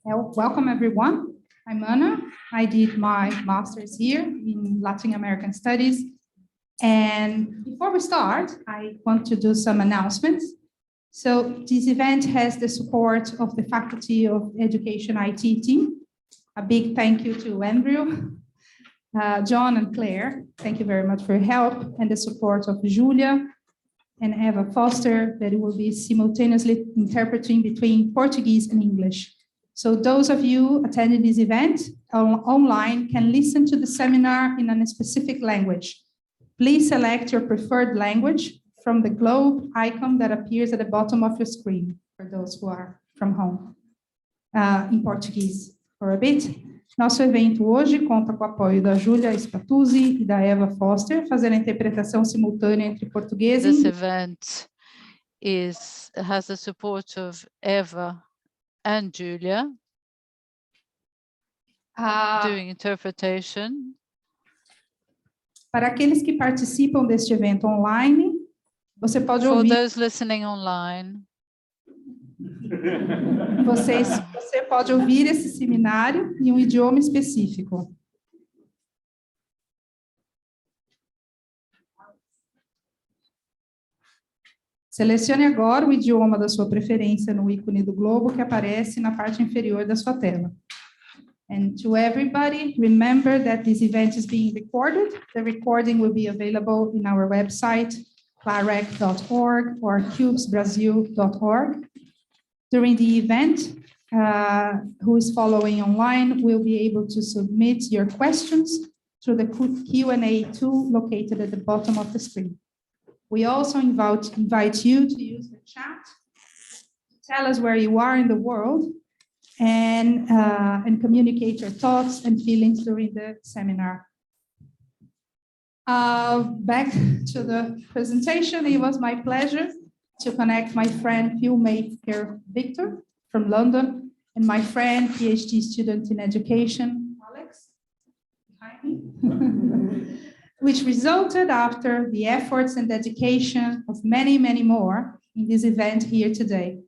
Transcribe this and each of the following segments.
Welcome everyone. I'm Ana. I did my master's here in Latin American Studies. And before we start, I want to do some announcements. So this event has the support of the Faculty of Education IT team. A big thank you to Andrew, John and Claire. Thank you very much for your help and the support of Julia and Eva Foster that will be simultaneously interpreting between Portuguese and English. So those of you attending this event online can listen to the seminar in a specific language. Please select your preferred language from the globe icon that appears at the bottom of your screen for those who are from home, in Portuguese for a bit. Nosso evento hoje conta com o apoio da Julia Spatuzzi e da Eva Foster, fazendo a interpretação simultânea entre português e inglês. This event has the support of Eva and Julia doing interpretation. Para aqueles que participam deste evento online, você pode For ouvir. those listening online, Você pode ouvir esse seminário em um idioma específico. Selecione agora o idioma da sua preferência no ícone do globo que aparece na parte inferior da sua tela. And to everybody, remember that this event is being recorded. The recording will be available in our website, clarec.org or cubesbrasil.org. During the event, who is following online will be able to submit your questions through the Q&A tool located at the bottom of the screen. We also invite you to use the chat to tell us where you are in the world and communicate your thoughts and feelings during the seminar. Back to the presentation, it was my pleasure to connect my friend filmmaker Vitter from London and my friend PhD student in education, Alex, behind me, which resulted after the efforts and dedication of many, many more in this event here today.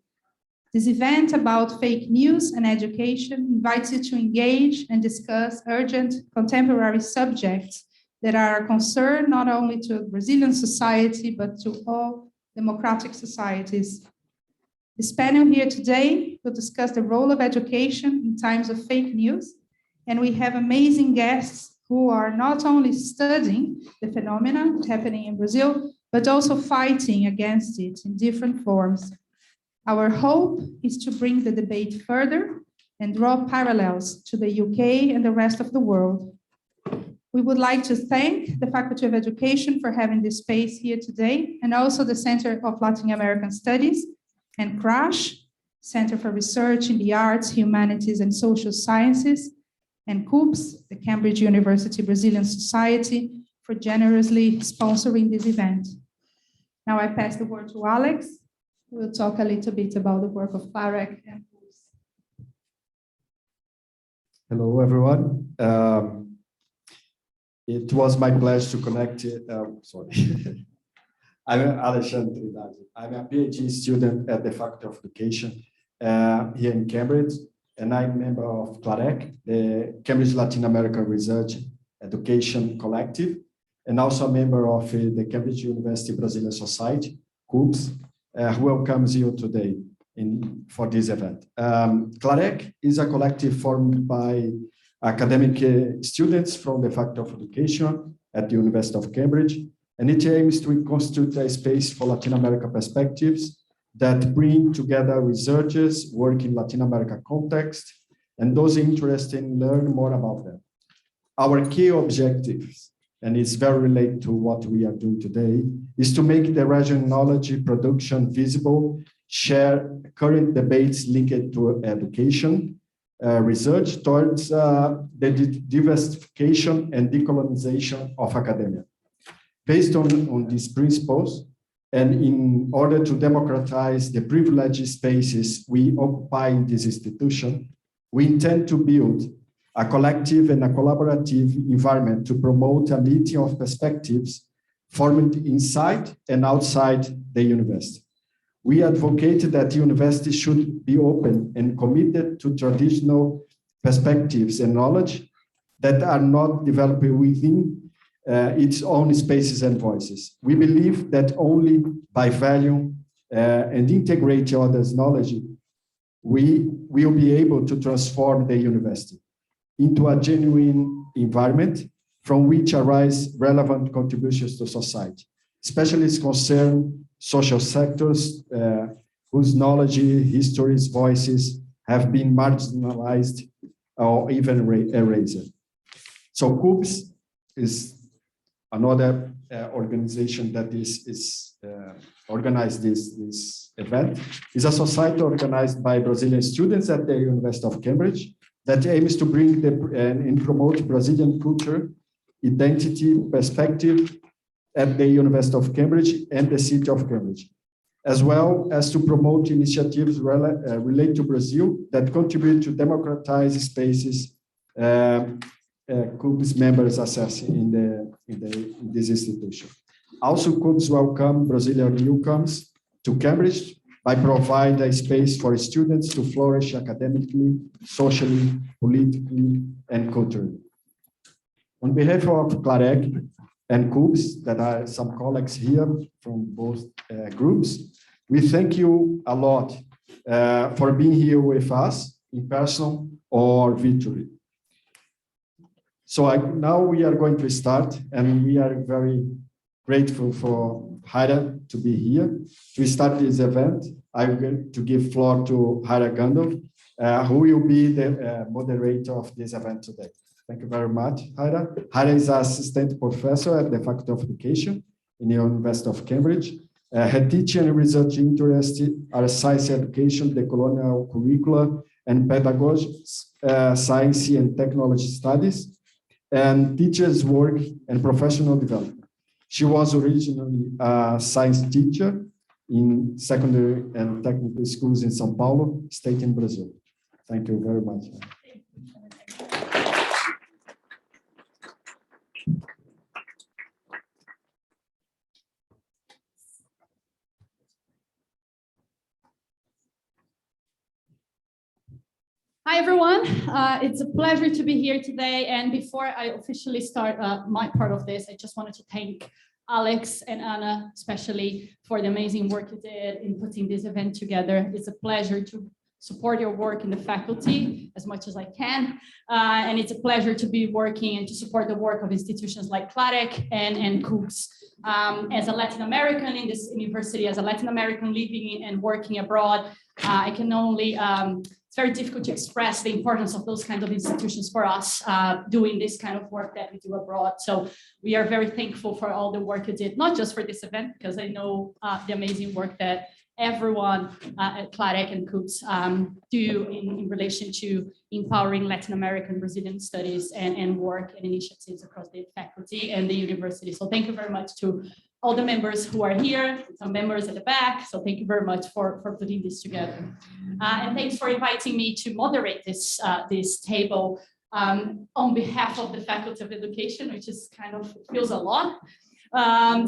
This event about fake news and education invites you to engage and discuss urgent contemporary subjects that are a concern not only to Brazilian society, but to all democratic societies. This panel here today will discuss the role of education in times of fake news, and we have amazing guests who are not only studying the phenomena happening in Brazil, but also fighting against it in different forms. Our hope is to bring the debate further and draw parallels to the UK and the rest of the world. We would like to thank the Faculty of Education for having this space here today, and also the Center of Latin American Studies and CRASH, Center for Research in the Arts, Humanities and Social Sciences, and CUBS, the Cambridge University Brazilian Society, for generously sponsoring this event. Now I pass the word to Alex, who will talk a little bit about the work of CLAREC and CUBS. Hello, everyone. It was my pleasure to connect. I'm Alexandre Trindade. I'm a PhD student at the Faculty of Education here in Cambridge, and I'm a member of CLAREC, the Cambridge Latin American Research Education Collective, and also a member of the Cambridge University Brazilian Society, CUBS, who welcomes you today for this event. CLAREC is a collective formed by academic students from the Faculty of Education at the University of Cambridge, and it aims to constitute a space for Latin America perspectives that bring together researchers working in Latin America context and those interested in learn more about them. Our key objectives, and it's very related to what we are doing today, is to make the regional knowledge production visible, share current debates linked to education, research towards the diversification and decolonization of academia. Based on these principles, and in order to democratize the privileged spaces we occupy in this institution, we intend to build a collective and a collaborative environment to promote a meeting of perspectives formed inside and outside the university. We advocate that universities should be open and committed to traditional perspectives and knowledge that are not developed within its own spaces and voices. We believe that only by valuing and integrate others' knowledge, we will be able to transform the university into a genuine environment from which arise relevant contributions to society, especially as concern social sectors whose knowledge, histories, voices have been marginalized or even erased. So CUBS is another organization that is organized this event. It's a society organized by Brazilian students at the University of Cambridge that aims to bring and promote Brazilian culture, identity, perspective at the University of Cambridge and the city of Cambridge, as well as to promote initiatives related to Brazil that contribute to democratize spaces CUBS members access in this institution. Also, CUBS welcome Brazilian newcomers to Cambridge by providing a space for students to flourish academically, socially, politically, and culturally. On behalf of CLAREC and CUBS, that are some colleagues here from both groups, we thank you a lot for being here with us in person or virtually. So now we are going to start, and we are very grateful for Jair to be here. To start this event, I'm going to give floor to Jair Gandalf, who will be the moderator of this event today. Thank you very much, Jair. Jair is an assistant professor at the Faculty of Education in the University of Cambridge. Her teaching and research interests are science education, the colonial curricula, and pedagogy, science and technology studies, and teachers' work and professional development. She was originally a science teacher in secondary and technical schools in São Paulo, state in Brazil. Thank you very much. Hi, everyone. It's a pleasure to be here today. And before I officially start my part of this, I just wanted to thank Alex and Anna, especially for the amazing work you did in putting this event together. It's a pleasure to support your work in the faculty as much as I can. And it's a pleasure to be working and to support the work of institutions like CLAREC and CUBS. As a Latin American in this university, as a Latin American living and working abroad, I can only it's very difficult to express the importance of those kinds of institutions for us doing this kind of work that we do abroad. So we are very thankful for all the work you did, not just for this event, because I know the amazing work that everyone at CLAREC and CUBS do in relation to empowering Latin American Brazilian studies and work and initiatives across the faculty and the university. So thank you very much to all the members who are here, some members at the back. So thank you very much for putting this together. And thanks for inviting me to moderate this table on behalf of the Faculty of Education, which is kind of feels a lot.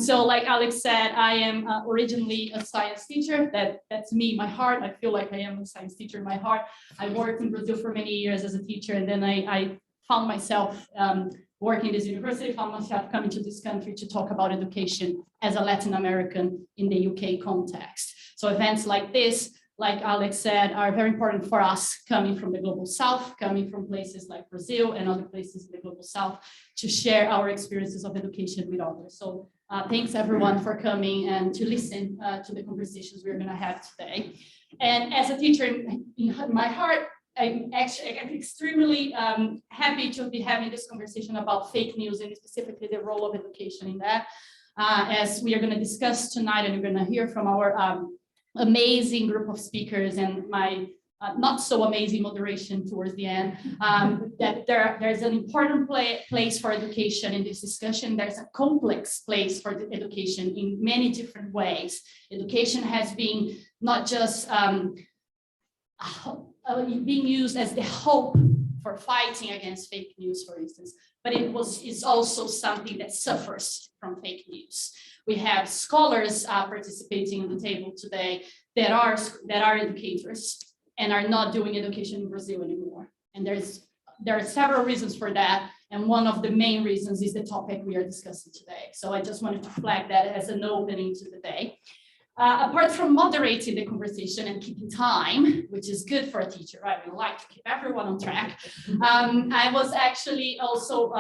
So like Alex said, I am originally a science teacher. That's me, my heart. I feel like I am a science teacher in my heart. I worked in Brazil for many years as a teacher, and then I found myself working in this university, found myself coming to this country to talk about education as a Latin American in the UK context. So events like this, like Alex said, are very important for us coming from the Global South, coming from places like Brazil and other places in the Global South to share our experiences of education with others. So thanks everyone for coming and to listen to the conversations we're gonna have today. And as a teacher in my heart, I'm extremely happy to be having this conversation about fake news and specifically the role of education in that. As we are going to discuss tonight, and you're going to hear from our amazing group of speakers and my not so amazing moderation towards the end, that there's an important place for education in this discussion. There's a complex place for education in many different ways. Education has been not just being used as the hope for fighting against fake news, for instance, but it's also something that suffers from fake news. We have scholars participating in the table today that are educators and are not doing education in Brazil anymore. And there are several reasons for that. And one of the main reasons is the topic we are discussing today. So I just wanted to flag that as an opening to the day. Apart from moderating the conversation and keeping time, which is good for a teacher, right? We like to keep everyone on track. I was actually also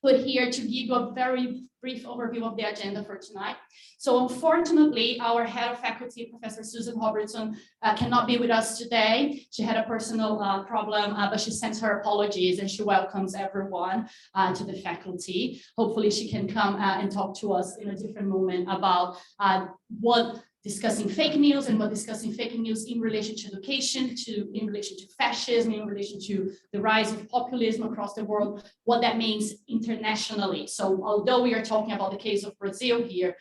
put here to give you a very brief overview of the agenda for tonight. So unfortunately, our head of faculty, Professor Susan Robertson, cannot be with us today. She had a personal problem, but she sends her apologies and she welcomes everyone to the faculty. Hopefully she can come and talk to us in a different moment about what discussing fake news and what discussing fake news in relation to education, in relation to fascism, in relation to the rise of populism across the world, what that means internationally. So although we are talking about the case of Brazil here,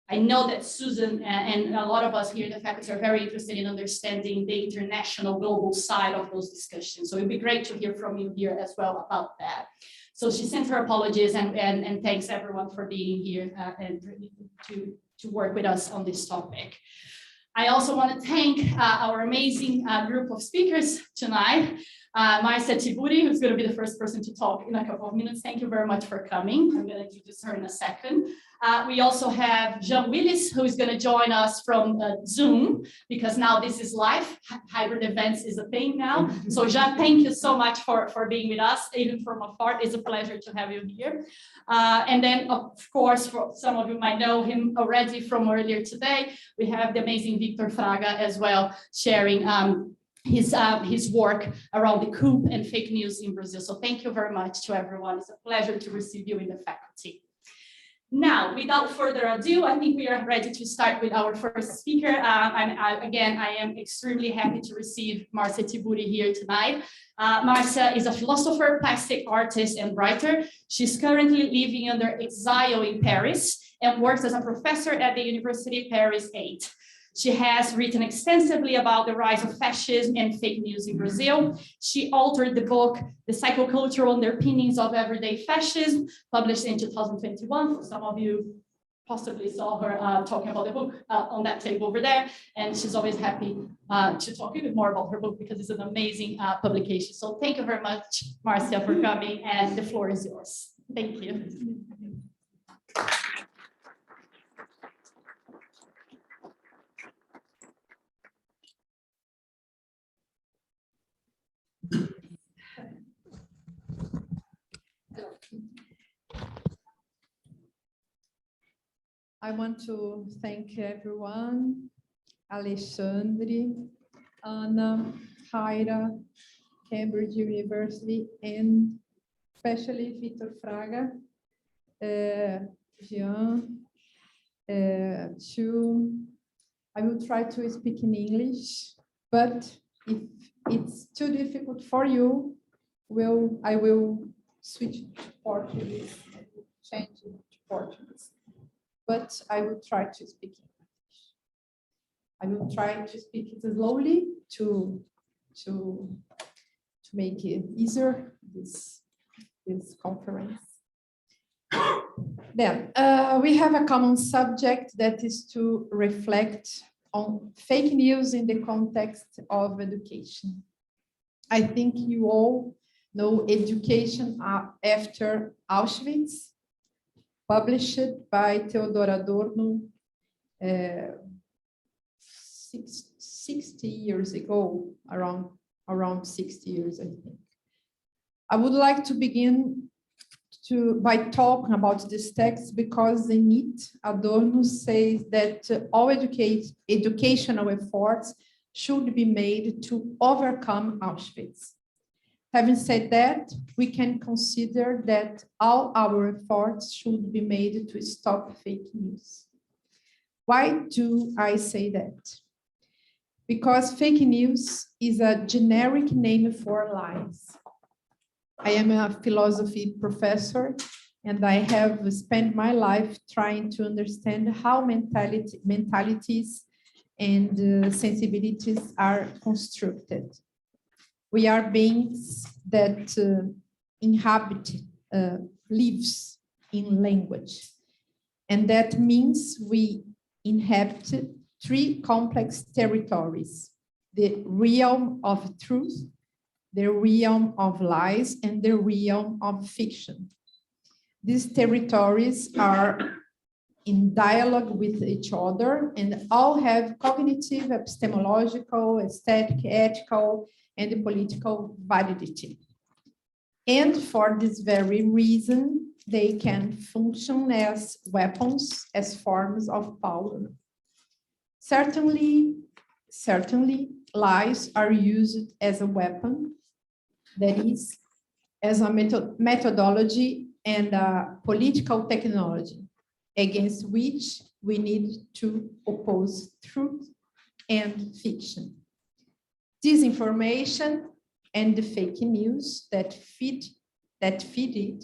I know that Susan and a lot of us here in the faculty are very interested in understanding the international global side of those discussions. So it'd be great to hear from you here as well about that. So she sends her apologies and thanks everyone for being here and to work with us on this topic. I also want to thank our amazing group of speakers tonight. Márcia Tiburi, who's going to be the first person to talk in a couple of minutes. Thank you very much for coming. I'm going to introduce her in a second. We also have Wyllys, who is going to join us from Zoom, because now this is live. Hybrid events is a thing now. So Jean, thank you so much for being with us, even from afar. It's a pleasure to have you here. And then, of course, for some of you might know him already from earlier today, we have the amazing Vitter Fraga as well, sharing his work around the coup and fake news in Brazil. So thank you very much to everyone. It's a pleasure to receive you in the faculty. Now, without further ado, I think we are ready to start with our first speaker. I am extremely happy to receive Márcia Tiburi here tonight. Márcia is a philosopher, plastic artist, and writer. She's currently living under exile in Paris and works as a professor at the University of Paris 8. She has written extensively about the rise of fascism and fake news in Brazil. She authored the book, The Psychocultural Underpinnings of Everyday Fascism, published in 2021. Some of you possibly saw her talking about the book on that table over there. And she's always happy to talk a bit more about her book because it's an amazing publication. So thank you very much, Márcia, for coming, and the floor is yours. Thank you. I want to thank everyone, Alexandre, Anna, Jaira, Cambridge University, and especially Vitter Fraga, Jean, I will try to speak in English, but if it's too difficult for you, I will switch to Portuguese, change it to Portuguese. But I will try to speak English. I will try to speak it slowly to make it easier, this conference. Then we have a common subject that is to reflect on fake news in the context of education. I think you all know Education After Auschwitz, published by Theodor Adorno 60 years ago, around 60 years, I think. I would like to begin by talking about this text because in it, Adorno says that all educational efforts should be made to overcome Auschwitz. Having said that, we can consider that all our efforts should be made to stop fake news. Why do I say that? Because fake news is a generic name for lies. I am a philosophy professor, and I have spent my life trying to understand how mentalities and sensibilities are constructed. We are beings that inhabit, lives in language. And that means we inhabit three complex territories: the realm of truth, the realm of lies, and the realm of fiction. These territories are in dialogue with each other and all have cognitive, epistemological, aesthetic, ethical, and political validity. And for this very reason, they can function as weapons, as forms of power. Certainly, lies are used as a weapon, that is, as a methodology and a political technology against which we need to oppose truth and fiction. Disinformation and the fake news that feed it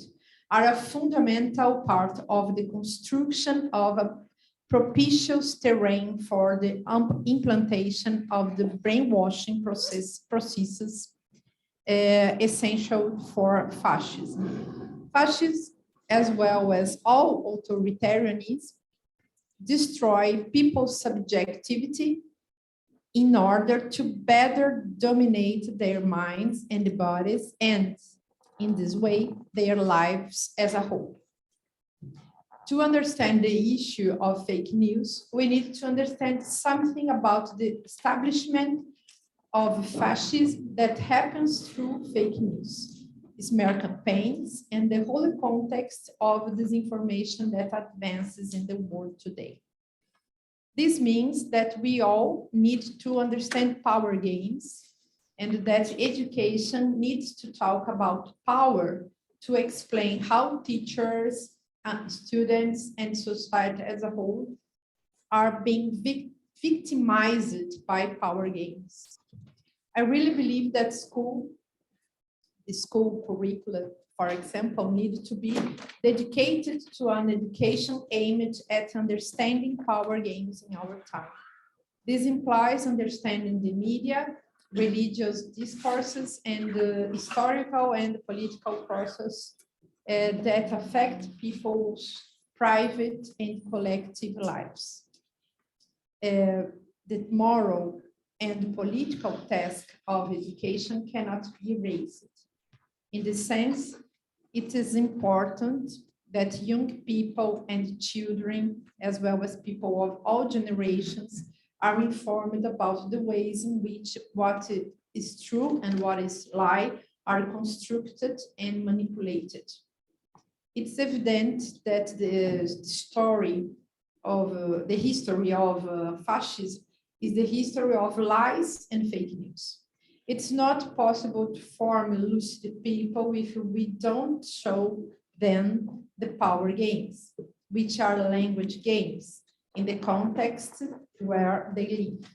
are a fundamental part of the construction of a propitious terrain for the implantation of the brainwashing processes essential for fascism. Fascism, as well as all authoritarianism, destroy people's subjectivity in order to better dominate their minds and bodies, and in this way, their lives as a whole. To understand the issue of fake news, we need to understand something about the establishment of fascism that happens through fake news, smear campaigns, and the whole context of disinformation that advances in the world today. This means that we all need to understand power games, and that education needs to talk about power to explain how teachers, students, and society as a whole are being victimized by power games. I really believe that the school curricula, for example, need to be dedicated to an education aimed at understanding power games in our time. This implies understanding the media, religious discourses, and the historical and political process that affect people's private and collective lives. The moral and political task of education cannot be erased. In this sense, it is important that young people and children, as well as people of all generations, are informed about the ways in which what is true and what is lie are constructed and manipulated. It's evident that the history of fascism is the history of lies and fake news. It's not possible to form lucid people if we don't show them the power games, which are language games, in the context where they live.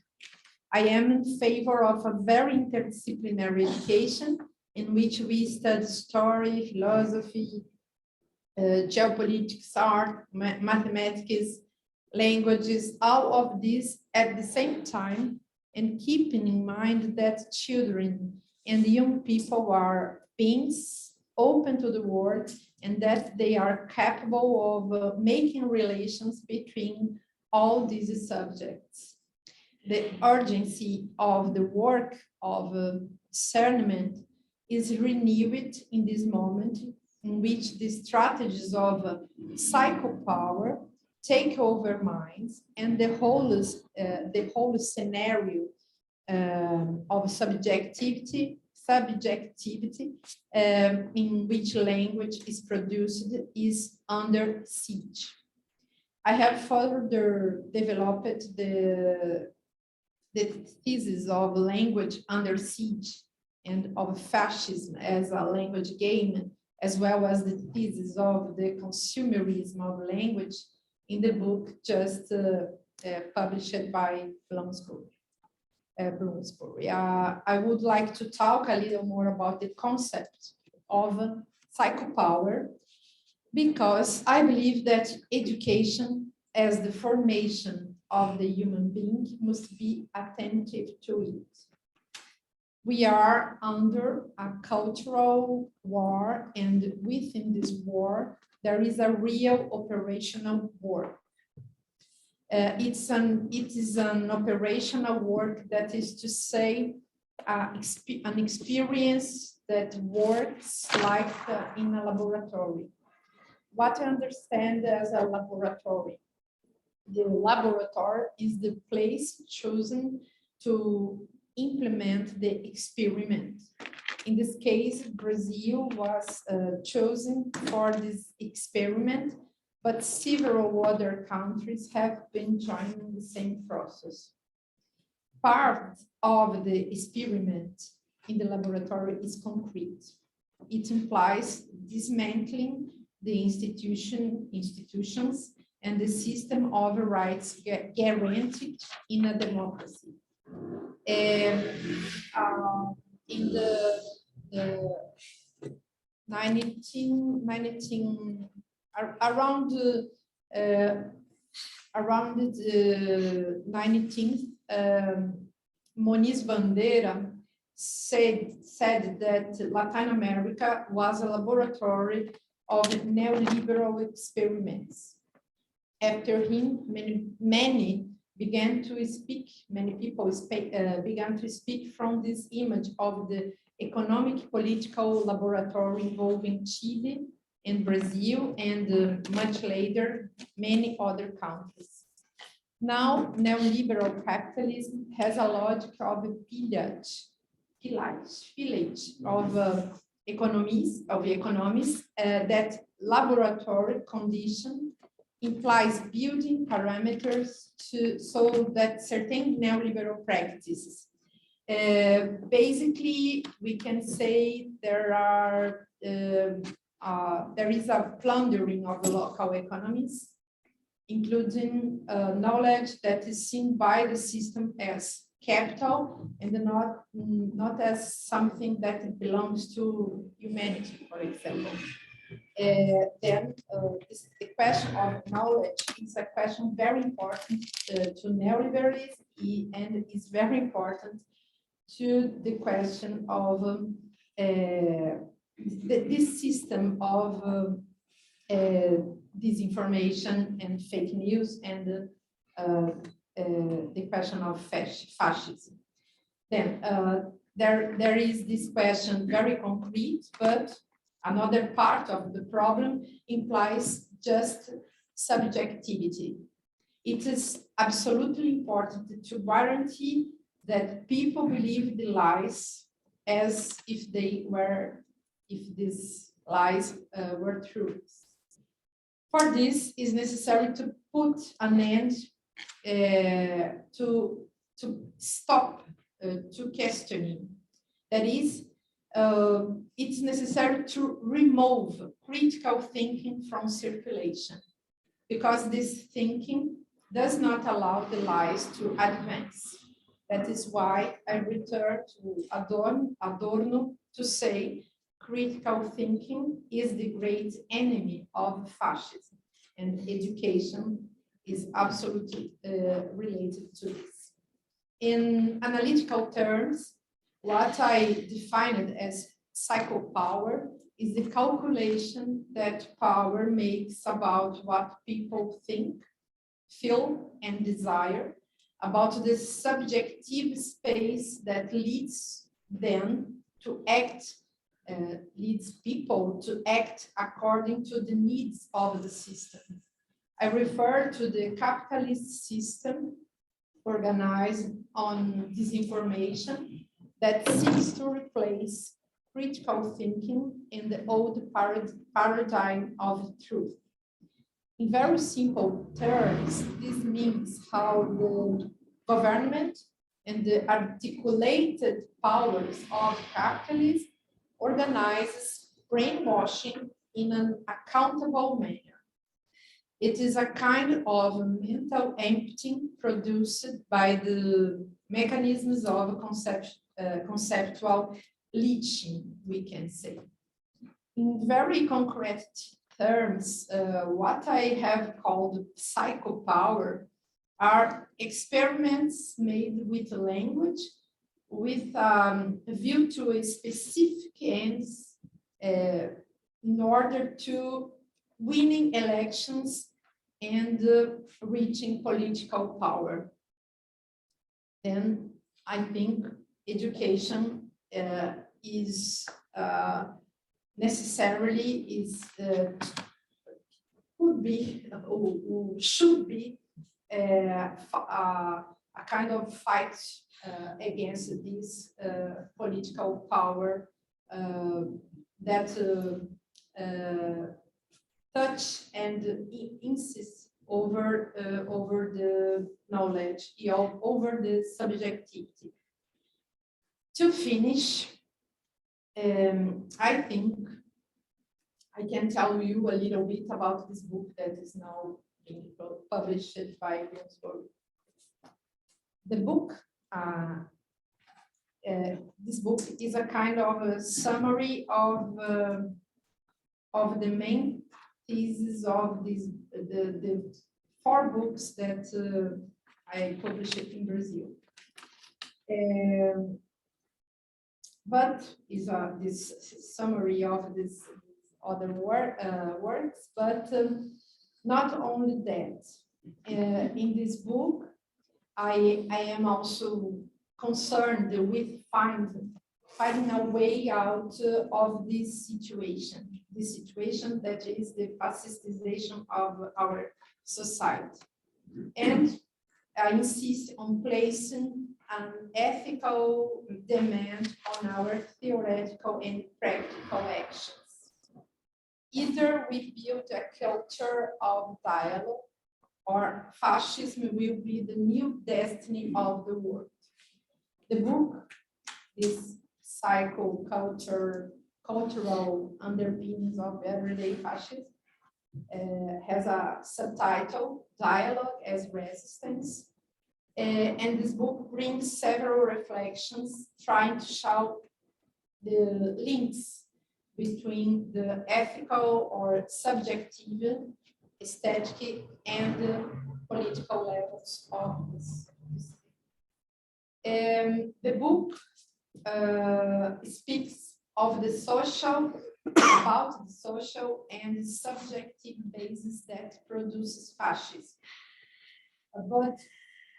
I am in favor of a very interdisciplinary education in which we study story, philosophy, geopolitics, art, mathematics, languages, all of these at the same time, and keeping in mind that children and young people are beings open to the world and that they are capable of making relations between all these subjects. The urgency of the work of discernment is renewed in this moment in which the strategies of psychopower take over minds, and the whole scenario of subjectivity in which language is produced is under siege. I have further developed the thesis of language under siege and of fascism as a language game, as well as the thesis of the consumerism of language in the book just published by Bloomsbury. I would like to talk a little more about the concept of psychopower, because I believe that education as the formation of the human being must be attentive to it. We are under a cultural war, and within this war, there is a real operational war. It is an operational work, that is to say, an experience that works like in a laboratory. What I understand as a laboratory? The laboratory is the place chosen to implement the experiment. In this case, Brazil was chosen for this experiment, but several other countries have been joining the same process. Part of the experiment in the laboratory is concrete. It implies dismantling the institutions and the system of rights guaranteed in a democracy. In the 19 around the 19th, Moniz Bandeira said that Latin America was a laboratory of neoliberal experiments. After him, many people began to speak from this image of the economic political laboratory involving Chile and Brazil, and much later, many other countries. Now, neoliberal capitalism has a logic of a pillage of economies that laboratory condition implies building parameters so that certain neoliberal practices. Basically, we can say there is a plundering of the local economies, including knowledge that is seen by the system as capital and not as something that belongs to humanity, for example. Then the question of knowledge is a question very important to neoliberalism, and is very important to the question of this system of disinformation and fake news, and the question of fascism. Then there is this question very concrete, but another part of the problem implies just subjectivity. It is absolutely important to guarantee that people believe the lies as if these lies were true. For this, it's necessary to put an end to stop to questioning. That is, it's necessary to remove critical thinking from circulation, because this thinking does not allow the lies to advance. That is why I return to Adorno to say critical thinking is the great enemy of fascism, and education is absolutely related to this. In analytical terms, what I defined as psychopower is the calculation that power makes about what people think, feel, and desire, about the subjective space that leads them to act, leads people to act according to the needs of the system. I refer to the capitalist system organized on disinformation that seeks to replace critical thinking in the old paradigm of truth. In very simple terms, this means how the government and the articulated powers of capitalism organizes brainwashing in an accountable manner. It is a kind of mental emptying produced by the mechanisms of conceptual leaching, we can say. In very concrete terms, what I have called psychopower are experiments made with language with a view to a specific ends in order to winning elections and reaching political power. Then I think education is necessarily could be or should be a kind of fight against this political power that touch and insist over the knowledge, over the subjectivity. To finish, I think I can tell you a little bit about this book that is now being published by Bloomsbury. The book, this book is a kind of a summary of the main thesis of the 4 books that I published in Brazil. But is this summary of this other works, but not only that. In this book, I am also concerned with finding a way out of this situation that is the fascistization of our society. And I insist on placing an ethical demand on our theoretical and practical actions. Either we build a culture of dialogue, or fascism will be the new destiny of the world. The book, this cultural underpinnings of everyday fascism, has a subtitle, Dialogue as Resistance. And this book brings several reflections trying to show the links between the ethical or subjective, aesthetic, and political levels of this. The book speaks of the social, about the social and subjective basis that produces fascism, but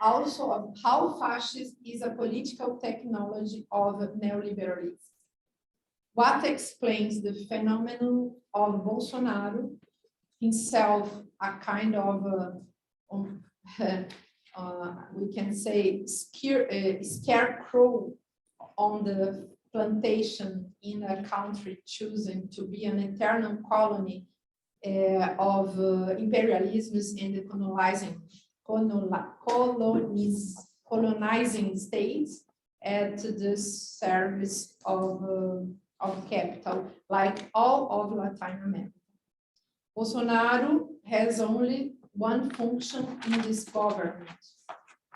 also of how fascism is a political technology of neoliberalism. What explains the phenomenon of Bolsonaro, himself a kind of, we can say, scarecrow on the plantation in a country choosing to be an eternal colony of imperialisms and the colonizing states at the service of capital, like all of Latin America. Bolsonaro has only one function in this government,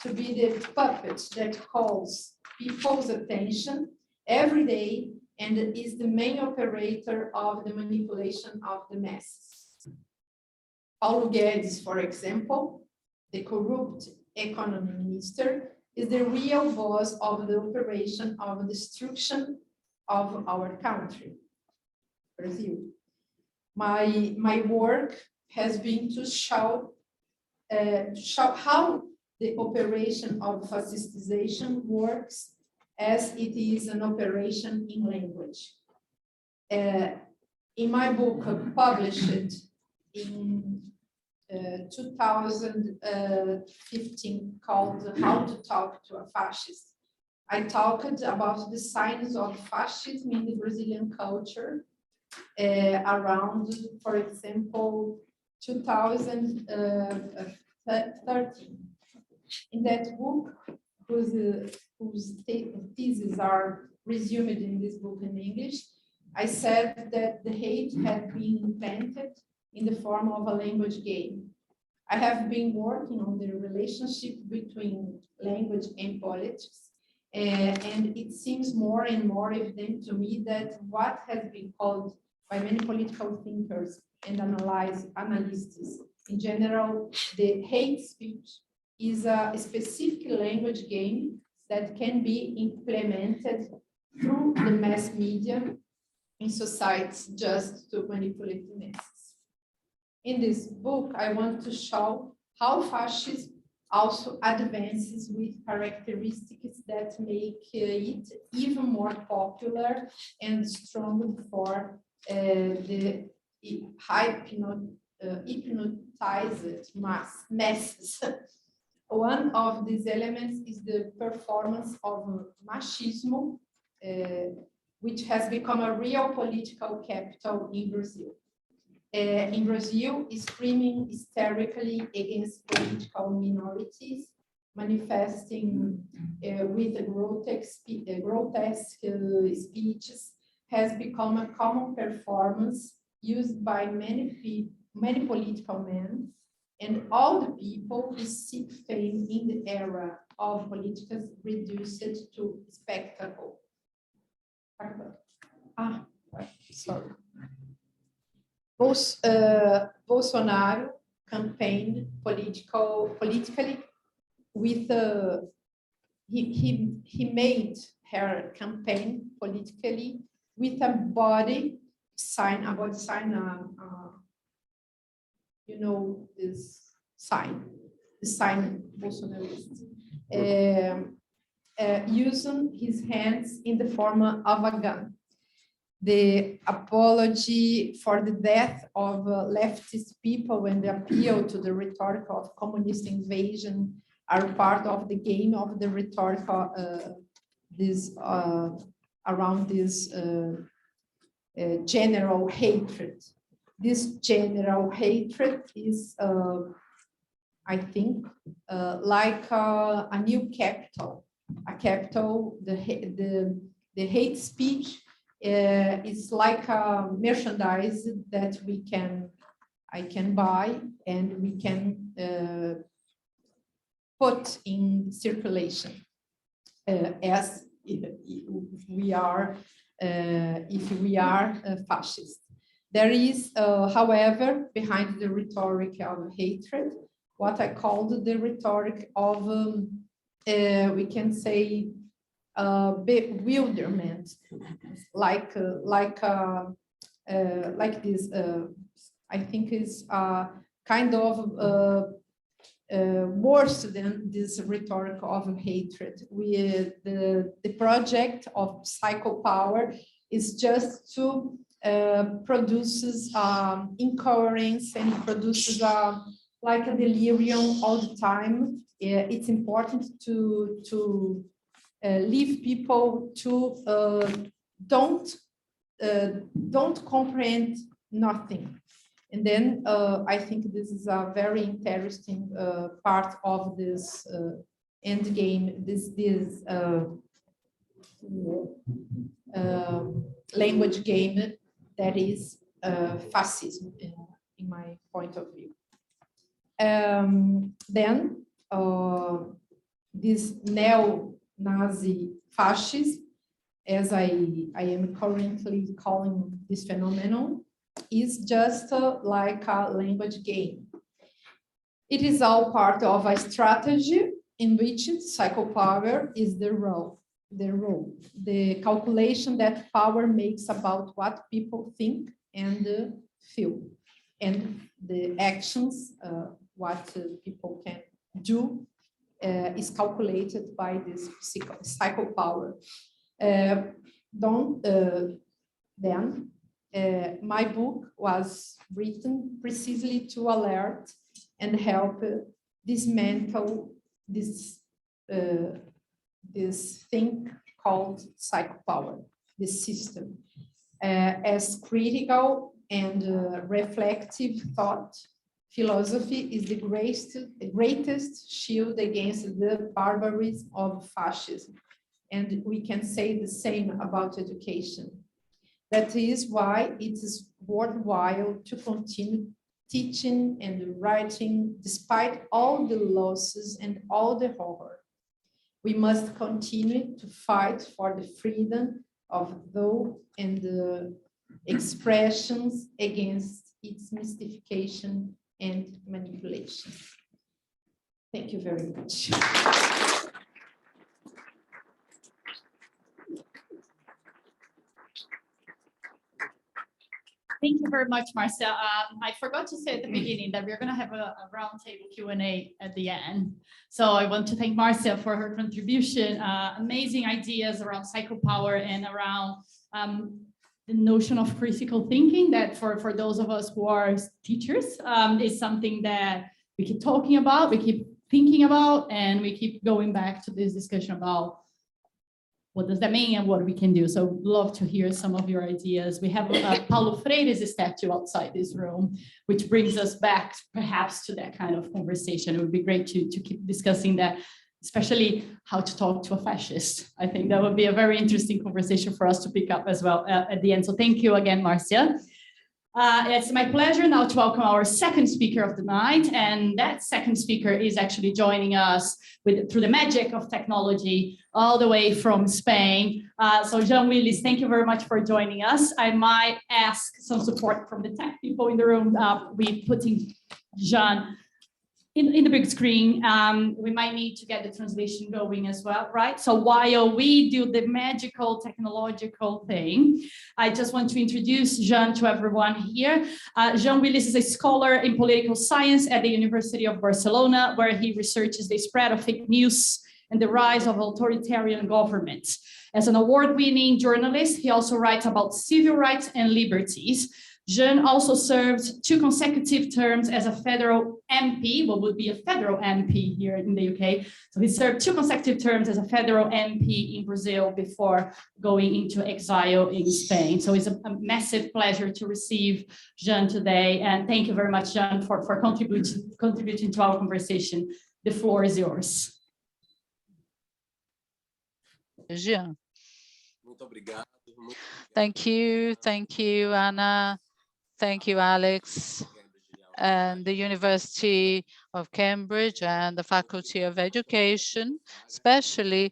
to be the puppet that calls people's attention every day and is the main operator of the manipulation of the masses. Paulo Guedes, for example, the corrupt economy minister, is the real boss of the operation of destruction of our country, Brazil. My work has been to show how the operation of fascistization works as it is an operation in language. In my book, published in 2015, called How to Talk to a Fascist, I talked about the signs of fascism in the Brazilian culture around, for example, 2013. In that book, whose theses are resumed in this book in English, I said that the hate had been invented in the form of a language game. I have been working on the relationship between language and politics, and it seems more and more evident to me that what has been called by many political thinkers and analysts in general, the hate speech is a specific language game that can be implemented through the mass media in societies just to manipulate the masses. In this book, I want to show how fascism also advances with characteristics that make it even more popular and strong for the hypnotized masses. One of these elements is the performance of machismo, which has become a real political capital in Brazil. In Brazil, screaming hysterically against political minorities, manifesting with grotesque speeches, has become a common performance used by many political men, and all the people who seek fame in the era of politics reduce it to spectacle. Sorry. Bolsonaro campaigned politically with he made her campaign politically with a body sign, you know, this sign, the sign Bolsonarist, using his hands in the form of a gun. The apology for the death of leftist people and the appeal to the rhetoric of communist invasion are part of the game of the rhetoric around this general hatred. This general hatred is, I think, like a new capital. A capital, the hate speech is like a merchandise that I can buy and we can put in circulation as if we are fascist. There is, however, behind the rhetoric of hatred, what I called the rhetoric of, we can say, bewilderment, like this. I think is kind of worse than this rhetoric of hatred. The project of psychopower is just to produces incoherence and produces like a delirium all the time. It's important to leave people to don't comprehend nothing. And then I think this is a very interesting part of this end game, this language game that is fascism in my point of view. Then this neo-Nazi fascism, as I am currently calling this phenomenon, is just like a language game. It is all part of a strategy in which psychopower is the role, the calculation that power makes about what people think and feel, and the actions, what people can do is calculated by this psychopower. My book was written precisely to alert and help dismantle this thing called psychopower, this system, as critical and reflective thought. Philosophy is the greatest shield against the barbarism of fascism, and we can say the same about education. That is why it is worthwhile to continue teaching and writing despite all the losses and all the horror. We must continue to fight for the freedom of thought and the expressions against its mystification and manipulation. Thank you very much. Thank you very much, Márcia. I forgot to say at the beginning that we're going to have a roundtable Q&A at the end. So I want to thank Márcia for her contribution, amazing ideas around psychopower and around the notion of critical thinking that for those of us who are teachers is something that we keep talking about, we keep thinking about, and we keep going back to this discussion about what does that mean and what we can do. So love to hear some of your ideas. We have Paulo Freire's statue outside this room, which brings us back perhaps to that kind of conversation. It would be great to keep discussing that, especially how to talk to a fascist. I think that would be a very interesting conversation for us to pick up as well at the end. So thank you again, Márcia. It's my pleasure now to welcome our second speaker of the night, and that second speaker is actually joining us through the magic of technology all the way from Spain. So Jean Wyllys, thank you very much for joining us. I might ask some support from the tech people in the room. We're putting Jean in the big screen. We might need to get the translation going as well, right? So while we do the magical technological thing, I just want to introduce Jean to everyone here. Jean Wyllys is a scholar in political science at the University of Barcelona, where he researches the spread of fake news and the rise of authoritarian governments. As an award-winning journalist, he also writes about civil rights and liberties. Jean also served 2 consecutive terms as a federal MP, what would be a federal MP here in the UK. So he served 2 consecutive terms as a federal MP in Brazil before going into exile in Spain. So it's a massive pleasure to receive Jean today. And thank you very much, Jean, for contributing to our conversation. The floor is yours. Jean. Thank you, Anna. Thank you, Alex, and the University of Cambridge and the Faculty of Education. Especially,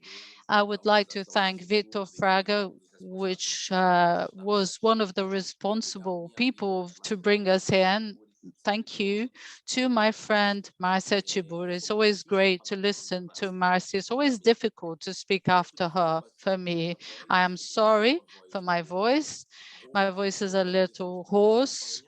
I would like to thank Vitter Fager, which was one of the responsible people to bring us here. And thank you to my friend Márcia Tiburi. It's always great to listen to Márcia. It's always difficult to speak after her for me. I am sorry for my voice. My voice is a little hoarse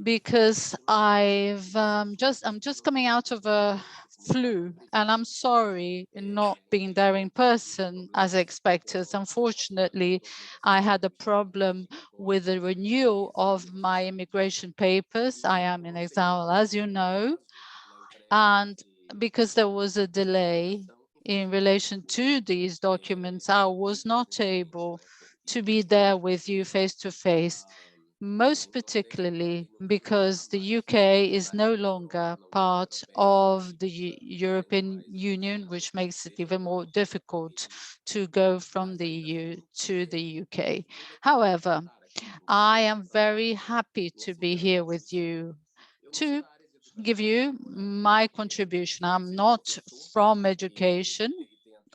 because I'm just coming out of a flu, and I'm sorry not being there in person as expected. Unfortunately, I had a problem with the renewal of my immigration papers. I am in exile, as you know, and because there was a delay in relation to these documents, I was not able to be there with you face to face, most particularly because the UK is no longer part of the European Union, which makes it even more difficult to go from the EU to the UK. However, I am very happy to be here with you to give you my contribution. I'm not from education,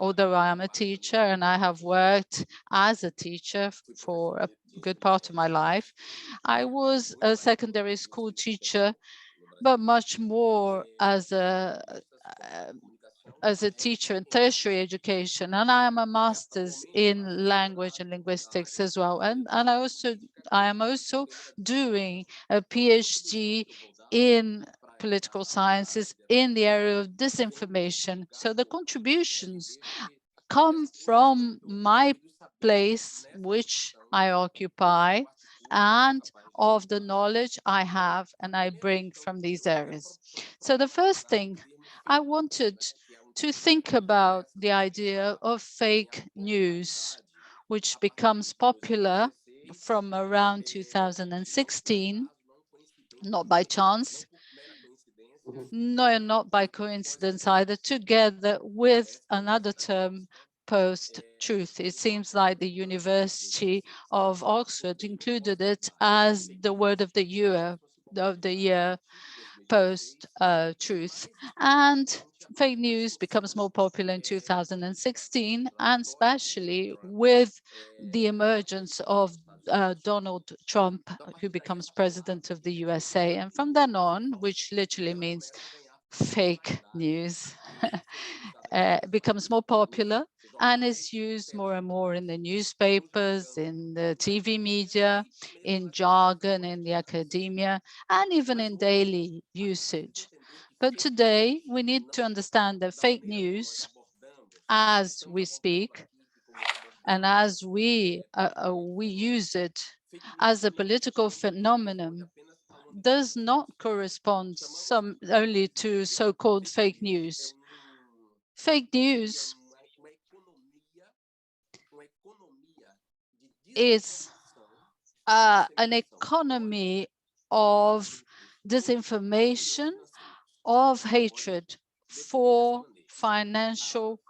although I am a teacher and I have worked as a teacher for a good part of my life. I was a secondary school teacher, but much more as a teacher in tertiary education, and I am a master's in language and linguistics as well. And I am also doing a PhD in political sciences in the area of disinformation. So the contributions come from my place, which I occupy, and of the knowledge I have and I bring from these areas. So the first thing I wanted to think about the idea of fake news, which becomes popular from around 2016, not by chance, no, not by coincidence either, together with another term, post-truth. It seems like the University of Oxford included it as the word of the year, post-truth. And fake news becomes more popular in 2016, and especially with the emergence of Donald Trump, who becomes president of the USA. And from then on, which literally means fake news, becomes more popular. and is used more and more in the newspapers, in the TV media, in jargon, in the academia, and even in daily usage. But today, we need to understand that fake news, as we speak, and as we use it as a political phenomenon, does not correspond only to so-called fake news. Fake news is an economy of disinformation, of hatred for financial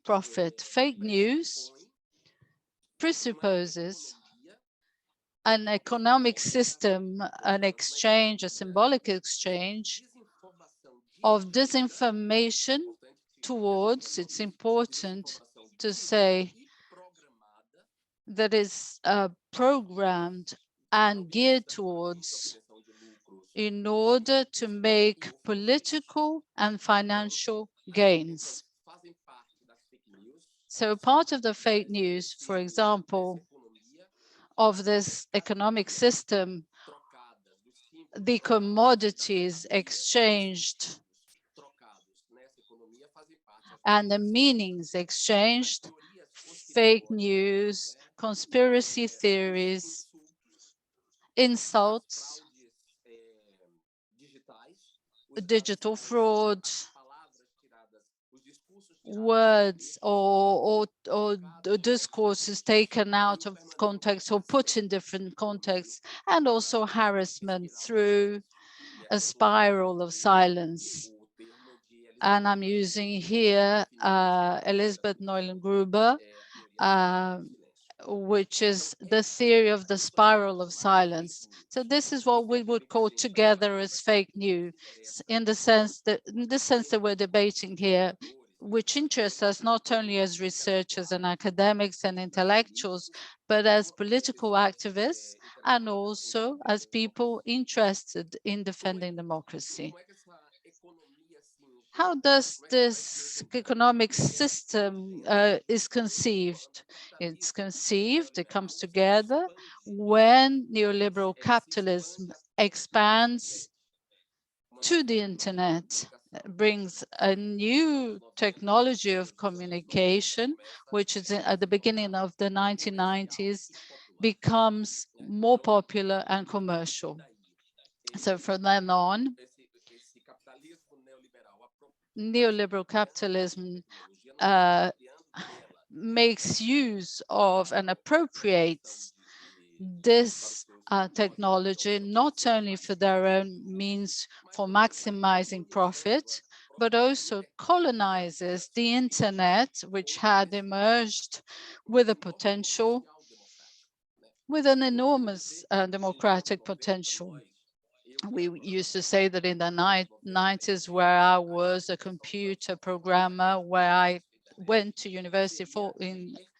profit. Fake news presupposes an economic system, an exchange, a symbolic exchange of disinformation towards, it's important to say, that is programmed and geared towards in order to make political and financial gains. So part of the fake news, for example, of this economic system, the commodities exchanged and the meanings exchanged, fake news, conspiracy theories, insults, digital fraud, words or discourses taken out of context or put in different contexts, and also harassment through a spiral of silence. And I'm using here Elizabeth Neulen-Gruber, which is the theory of the spiral of silence. So this is what we would call together as fake news, in the sense that we're debating here, which interests us not only as researchers and academics and intellectuals, but as political activists and also as people interested in defending democracy. How does this economic system is conceived? It's conceived, it comes together when neoliberal capitalism expands to the internet, brings a new technology of communication, which is at the beginning of the 1990s, becomes more popular and commercial. So from then on, neoliberal capitalism makes use of and appropriates this technology, not only for their own means for maximizing profit, but also colonizes the internet, which had emerged with a potential, with an enormous democratic potential. We used to say that in the 90s, where I was a computer programmer, where I went to university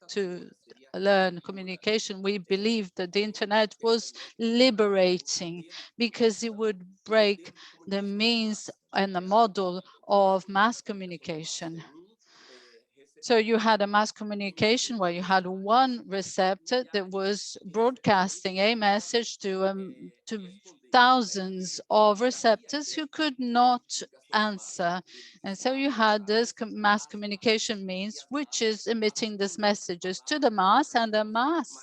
to learn communication, we believed that the internet was liberating because it would break the means and the model of mass communication. So you had a mass communication where you had one receptor that was broadcasting a message to thousands of receptors who could not answer. And so you had this mass communication means, which is emitting these messages to the mass, and the mass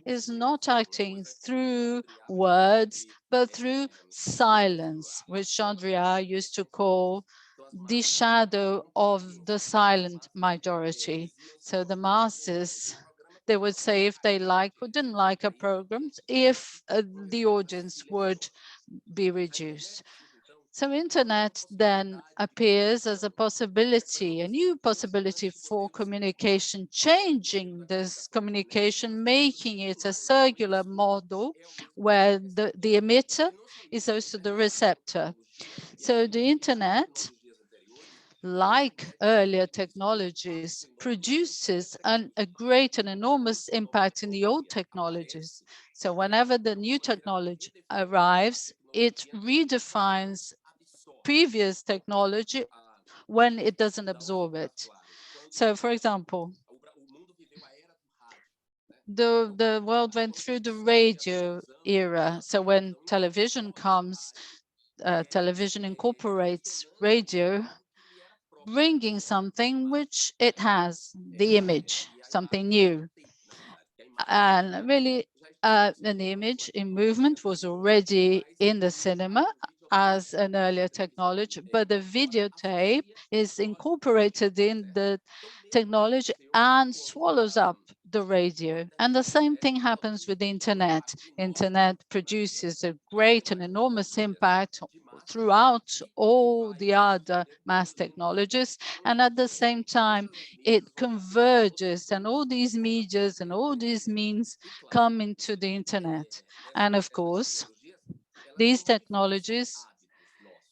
is not acting through words, but through silence, which Jean Driard used to call the shadow of the silent majority. So the masses, they would say if they like or didn't like a program, if the audience would be reduced. So internet then appears as a possibility, a new possibility for communication, changing this communication, making it a circular model where the emitter is also the receptor. So the internet, like earlier technologies, produces a great and enormous impact in the old technologies. So whenever the new technology arrives, it redefines previous technology when it doesn't absorb it. So, for example, the world went through the radio era. So when television comes, television incorporates radio, bringing something which it has, the image, something new. And really, an image in movement was already in the cinema as an earlier technology, but the videotape is incorporated in the technology and swallows up the radio. And the same thing happens with the internet. Internet produces a great and enormous impact throughout all the other mass technologies. And at the same time, it converges, and all these medias and all these means come into the internet. And of course, these technologies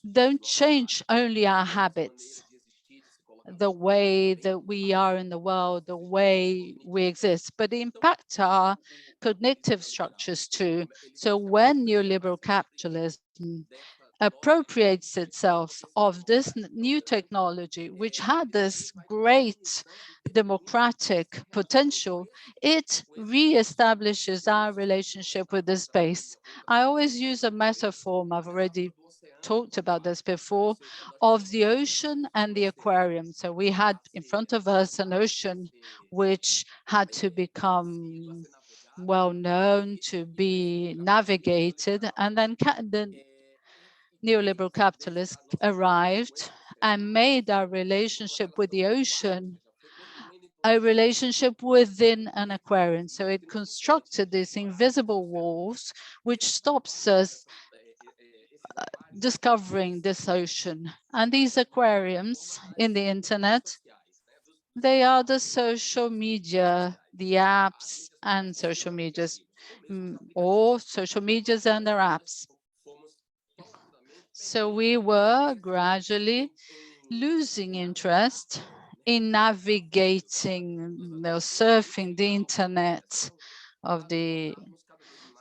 don't change only our habits, the way that we are in the world, the way we exist, but impact our cognitive structures too. So when neoliberal capitalism appropriates itself of this new technology, which had this great democratic potential, it reestablishes our relationship with the space. I always use a metaphor, I've already talked about this before, of the ocean and the aquarium. So we had in front of us an ocean which had to become well known, to be navigated, and then the neoliberal capitalists arrived and made our relationship with the ocean a relationship within an aquarium. So it constructed these invisible walls, which stops us discovering this ocean. And these aquariums in the internet, they are the social media, the apps and social medias, or social medias and their apps. So we were gradually losing interest in navigating, surfing the internet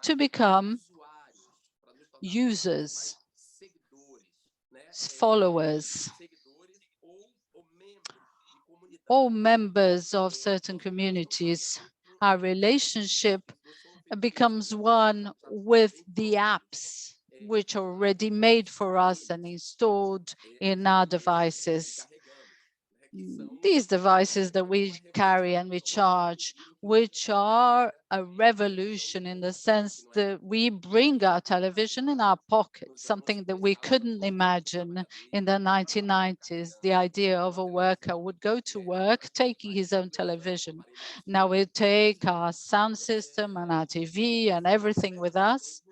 to become users, followers, or members of certain communities. Our relationship becomes one with the apps which are already made for us and installed in our devices. These devices that we carry and we charge, which are a revolution in the sense that we bring our television in our pocket, something that we couldn't imagine in the 1990s. The idea of a worker would go to work taking his own television. Now we take our sound system and our TV and everything with us,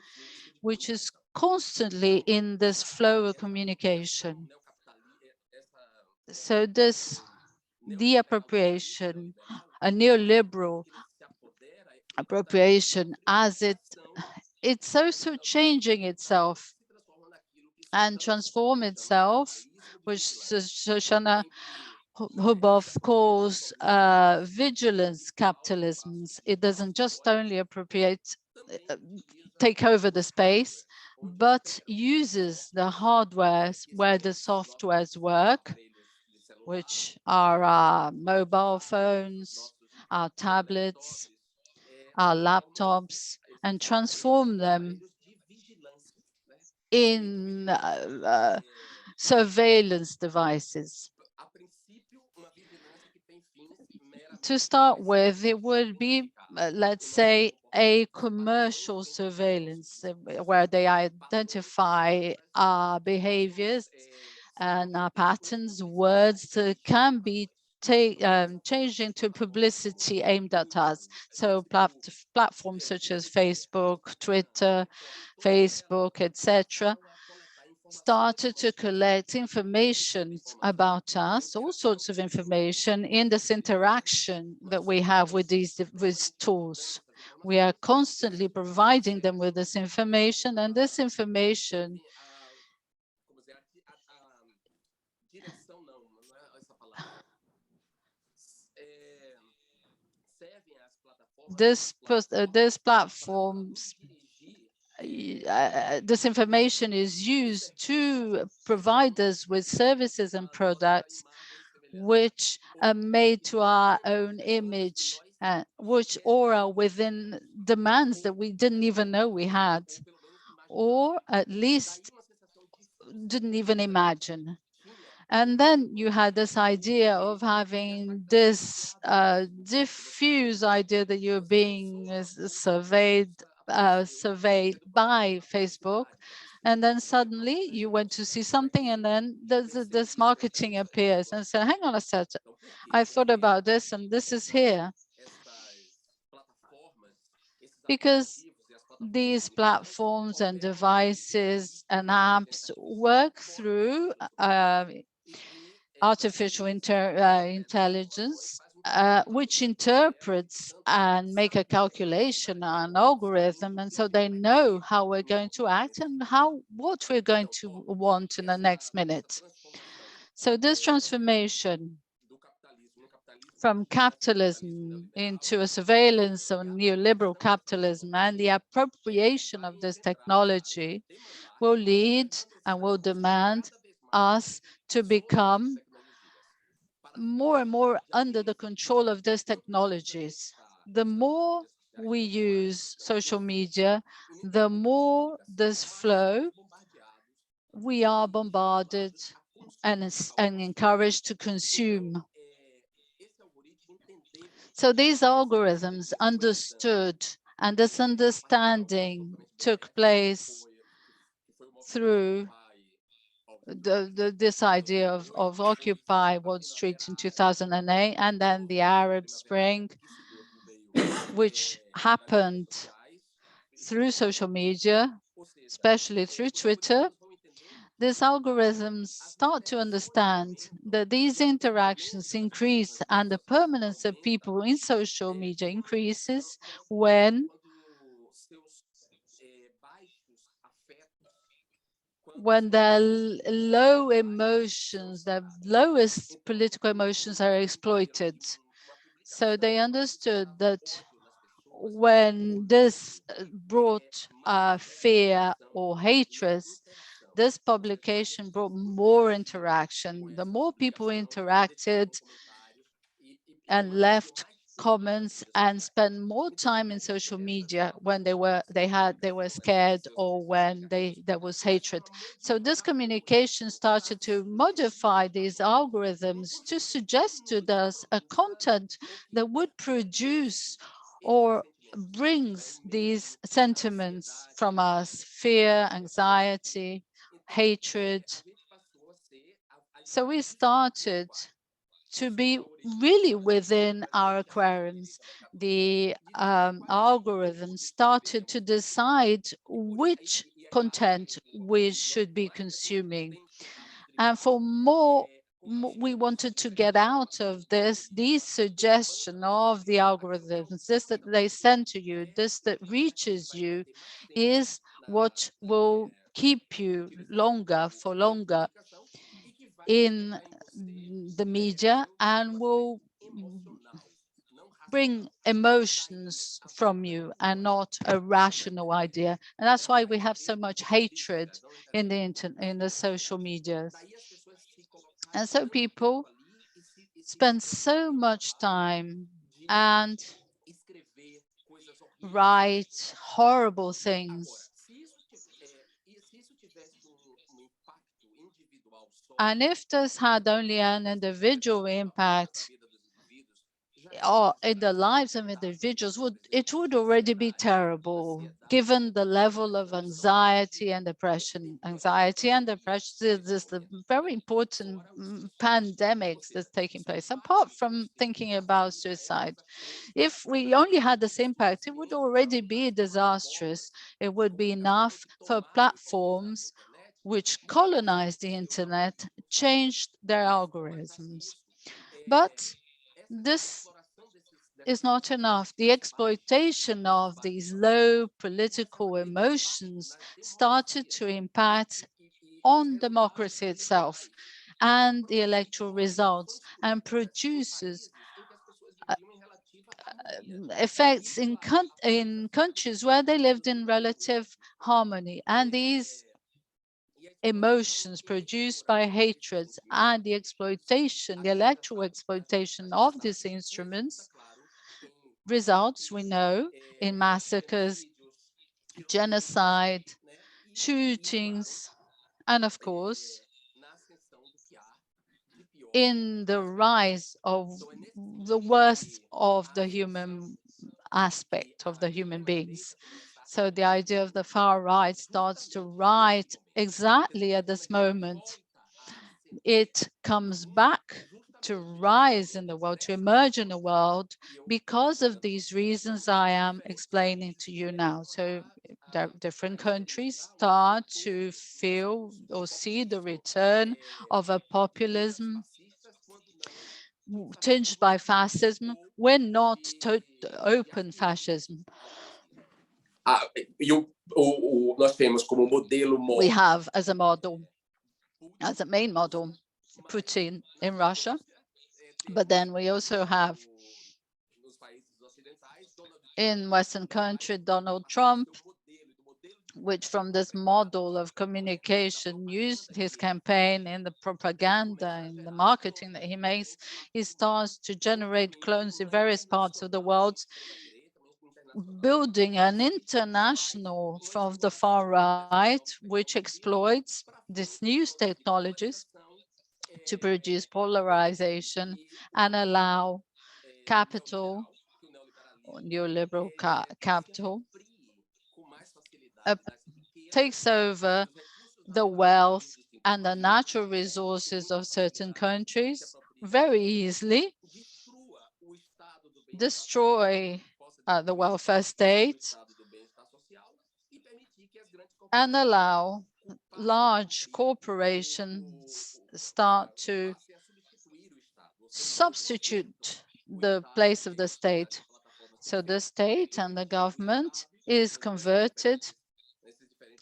which is constantly in this flow of communication. So the appropriation, a neoliberal appropriation, as it's also changing itself and transform itself, which Shoshana Zuboff calls vigilance capitalisms. It doesn't just only appropriate, take over the space, but uses the hardware where the softwares work, which are our mobile phones, our tablets, our laptops, and transform them in surveillance devices. To start with, it would be, let's say, a commercial surveillance where they identify our behaviors and our patterns, words that can be changed into publicity aimed at us. So platforms such as Facebook, Twitter, Facebook, etc., started to collect information about us, all sorts of information in this interaction that we have with these tools. We are constantly providing them with this information, and this information this platforms, this information is used to provide us with services and products which are made to our own image, which aura within demands that we didn't even know we had, or at least didn't even imagine. And then you had this idea of having this diffuse idea that you're being surveyed by Facebook. And then suddenly you went to see something, and then this marketing appears and said, hang on a second, I thought about this, and this is here. Because these platforms and devices and apps work through artificial intelligence, which interprets and make a calculation, an algorithm, and so they know how we're going to act and what we're going to want in the next minute. So this transformation from capitalism into a surveillance of neoliberal capitalism and the appropriation of this technology will lead and will demand us to become more and more under the control of these technologies. The more we use social media, the more this flow, we are bombarded and encouraged to consume. So these algorithms understood, and this understanding took place through this idea of Occupy Wall Street in 2008, and then the Arab Spring, which happened through social media, especially through Twitter. These algorithms start to understand that these interactions increase and the permanence of people in social media increases when the low emotions, the lowest political emotions are exploited. So they understood that when this brought fear or hatred, this publication brought more interaction. The more people interacted and left comments and spent more time in social media when they were scared or when there was hatred. So this communication started to modify these algorithms to suggest to us a content that would produce or brings these sentiments from us: fear, anxiety, hatred. So we started to be really within our aquariums. The algorithm started to decide which content we should be consuming. And for more, we wanted to get out of these suggestion of the algorithms, this that they send to you, this that reaches you, is what will keep you for longer in the media and will bring emotions from you and not a rational idea. And that's why we have so much hatred in the social media. And so people spend so much time and write horrible things. And if this had only an individual impact or in the lives of individuals, it would already be terrible, given the level of anxiety and depression. Anxiety and depression is the very important pandemics that's taking place, apart from thinking about suicide. If we only had this impact, it would already be disastrous. It would be enough for platforms which colonized the internet, changed their algorithms. But this is not enough. The exploitation of these low political emotions started to impact on democracy itself and the electoral results, and produces effects in countries where they lived in relative harmony. And these emotions produced by hatreds and the exploitation, the electoral exploitation of these instruments results, we know, in massacres, genocide, shootings, and of course, in the rise of the worst of the human aspect of the human beings. So the idea of the far right starts to rise exactly at this moment. It comes back to rise in the world, to emerge in the world because of these reasons I am explaining to you now. So different countries start to feel or see the return of a populism tinged by fascism. We're not open fascism. Nós temos como modelo We have as a model, as a main model, Putin in Russia, but then we also have in Western country, Donald Trump, which from this model of communication used his campaign in the propaganda, in the marketing that he makes, he starts to generate clones in various parts of the world, building an international of the far right, which exploits these new technologies to produce polarization and allow capital, neoliberal capital, takes over the wealth and the natural resources of certain countries very easily, destroy the welfare state, and allow large corporations start to substitute the place of the state. So the state and the government is converted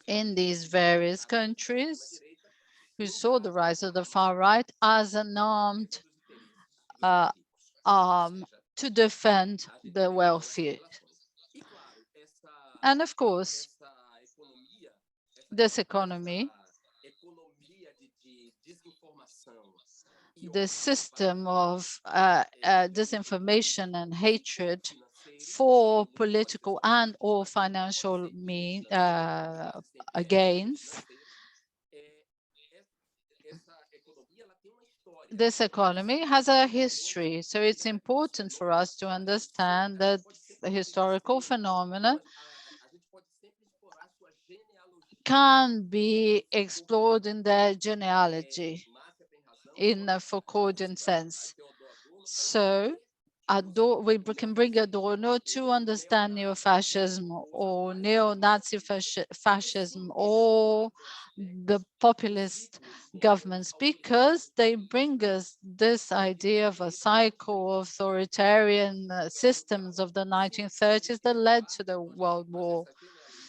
in these various countries who saw the rise of the far right as an armed arm to defend the wealthy. And of course, this economy, the system of disinformation and hatred for political and or financial gains, this economy has a history. So it's important for us to understand that the historical phenomena can be explored in their genealogy in a Foucauldian sense. So we can bring Adorno to understand neo-fascism or neo-Nazi fascism or the populist governments, because they bring us this idea of a cycle of authoritarian systems of the 1930s that led to the World War.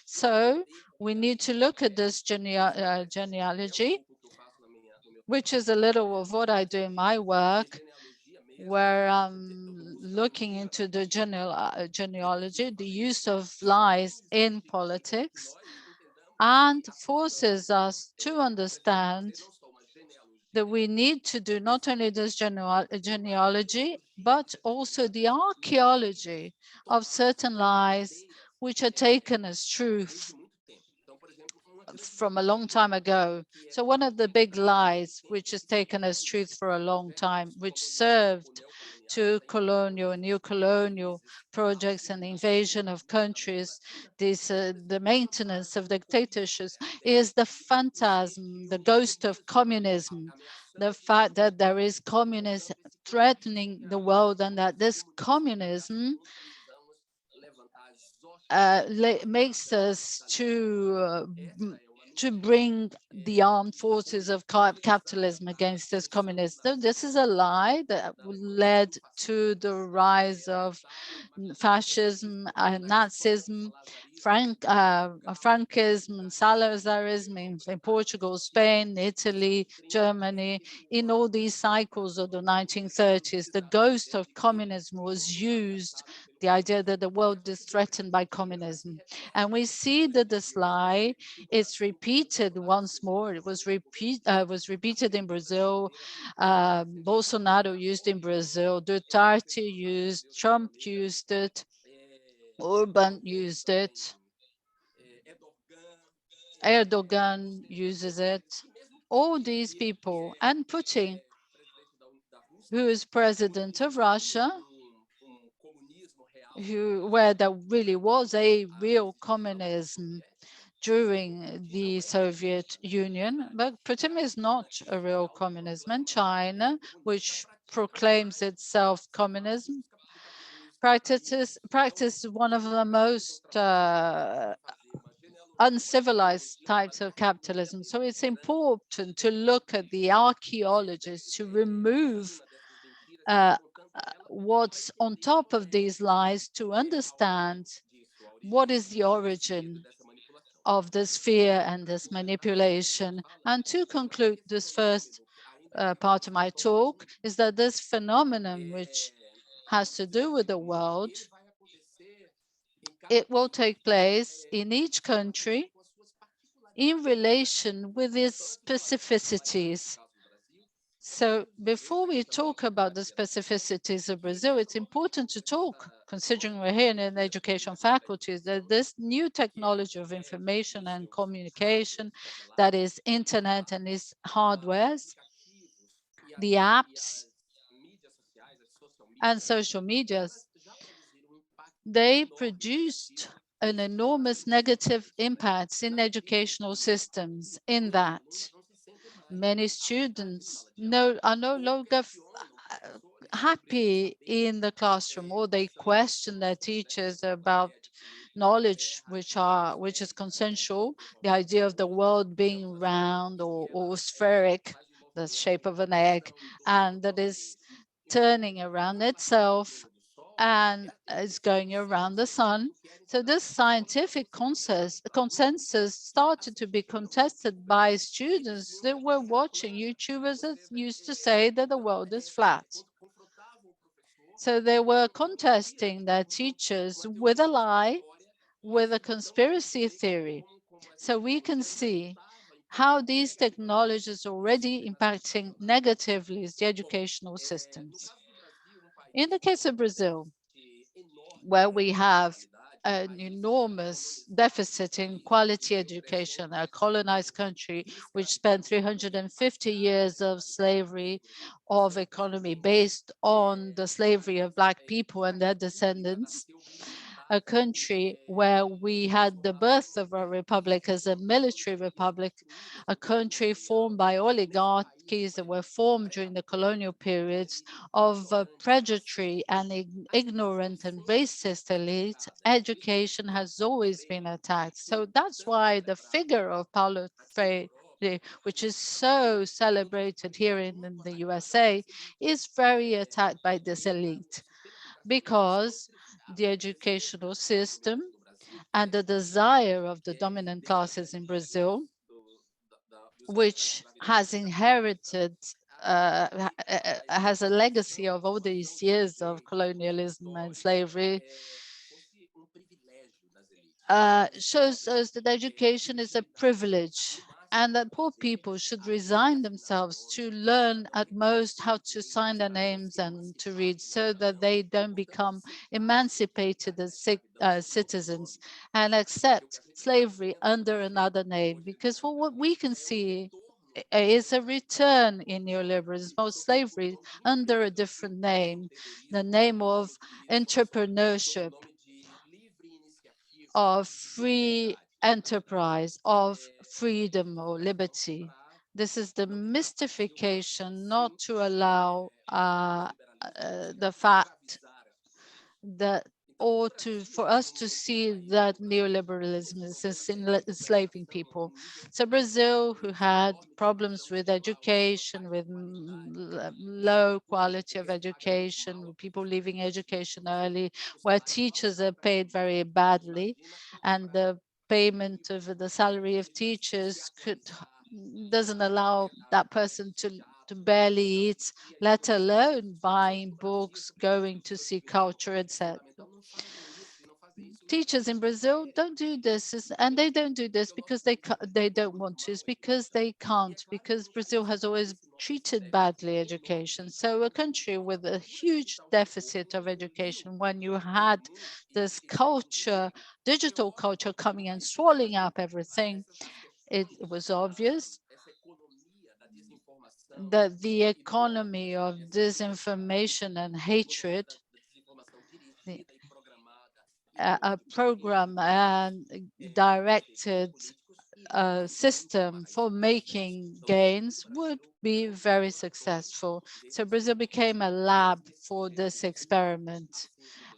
So we need to look at this genealogy, which is a little of what I do in my work, where I'm looking into the genealogy, the use of lies in politics, and forces us to understand that we need to do not only this genealogy, but also the archaeology of certain lies which are taken as truth from a long time ago. So one of the big lies which is taken as truth for a long time, which served to colonial and neo-colonial projects and the invasion of countries, the maintenance of dictatorships, is the phantasm, the ghost of communism, the fact that there is communism threatening the world, and that this communism makes us to bring the armed forces of capitalism against this communism. This is a lie that led to the rise of fascism and Nazism Franquism and Salazarism in Portugal, Spain, Italy, Germany. In all these cycles of the 1930s, the ghost of communism was used, the idea that the world is threatened by communism. And we see that this lie is repeated once more. It was repeated in Brazil. Bolsonaro used in Brazil, Duterte used, Trump used it, Orban used it, Erdogan uses it. All these people, and Putin, who is president of Russia, where there really was a real communism during the Soviet Union, but Putin is not a real communism. And China, which proclaims itself communism, practices one of the most uncivilized types of capitalism. So it's important to look at the archaeologists to remove what's on top of these lies, to understand what is the origin of this fear and this manipulation. And to conclude this first part of my talk is that this phenomenon, which has to do with the world, it will take place in each country in relation with its specificities. So before we talk about the specificities of Brazil, it's important to talk, considering we're here in an education faculty, that this new technology of information and communication, that is internet and its hardwares, the apps and social medias, they produced an enormous negative impact in educational systems, in that many students are no longer happy in the classroom, or they question their teachers about knowledge which is consensual, the idea of the world being round or spheric, the shape of an egg, and that is turning around itself and is going around the sun. So this scientific consensus started to be contested by students that were watching YouTubers that used to say that the world is flat. So they were contesting their teachers with a lie, with a conspiracy theory. So we can see how these technologies are already impacting negatively the educational systems. In the case of Brazil, where we have an enormous deficit in quality education, a colonized country which spent 350 years of slavery, of economy based on the slavery of Black people and their descendants, a country where we had the birth of a republic as a military republic, a country formed by oligarchies that were formed during the colonial periods of predatory and ignorant and racist elites. Education has always been attacked. So that's why the figure of Paulo Freire, which is so celebrated here in the USA, is very attacked by this elite, because the educational system and the desire of the dominant classes in Brazil, which has inherited, has a legacy of all these years of colonialism and slavery, shows us that education is a privilege and that poor people should resign themselves to learn at most how to sign their names and to read, so that they don't become emancipated as citizens and accept slavery under another name. Because what we can see is a return in neoliberalism of slavery under a different name, the name of entrepreneurship, of free enterprise, of freedom or liberty. This is the mystification, not to allow the fact that or for us to see that neoliberalism is enslaving people. So Brazil, who had problems with education, with low quality of education, with people leaving education early, where teachers are paid very badly, and the payment of the salary of teachers doesn't allow that person to barely eat, let alone buying books, going to see culture, etc. Teachers in Brazil don't do this, and they don't do this because they don't want to. It's because they can't, because Brazil has always treated badly education. So a country with a huge deficit of education, when you had this culture, digital culture coming and swallowing up everything, it was obvious that the economy of disinformation and hatred, a program and directed system for making gains would be very successful. So Brazil became a lab for this experiment.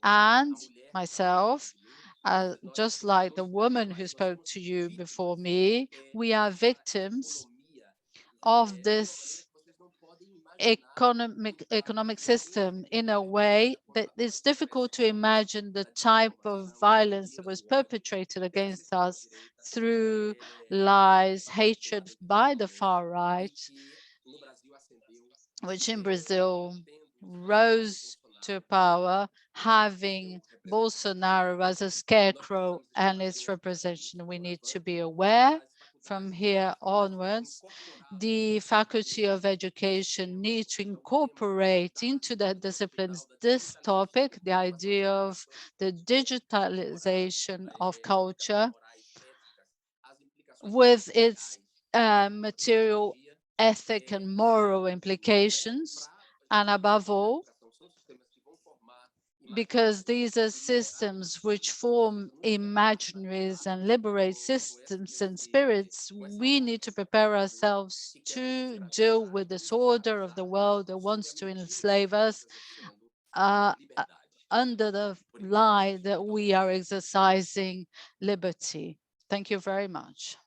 And myself, just like the woman who spoke to you before me, we are victims of this economic system in a way that it's difficult to imagine the type of violence that was perpetrated against us through lies, hatred by the far right, which in Brazil rose to power, having Bolsonaro as a scarecrow and its representation. We need to be aware from here onwards. The Faculty of Education needs to incorporate into the disciplines this topic, the idea of the digitalization of culture with its material, ethic and moral implications, and above all, because these are systems which form imaginaries and liberate systems and spirits, we need to prepare ourselves to deal with this order of the world that wants to enslave us under the lie that we are exercising liberty. Thank you very much.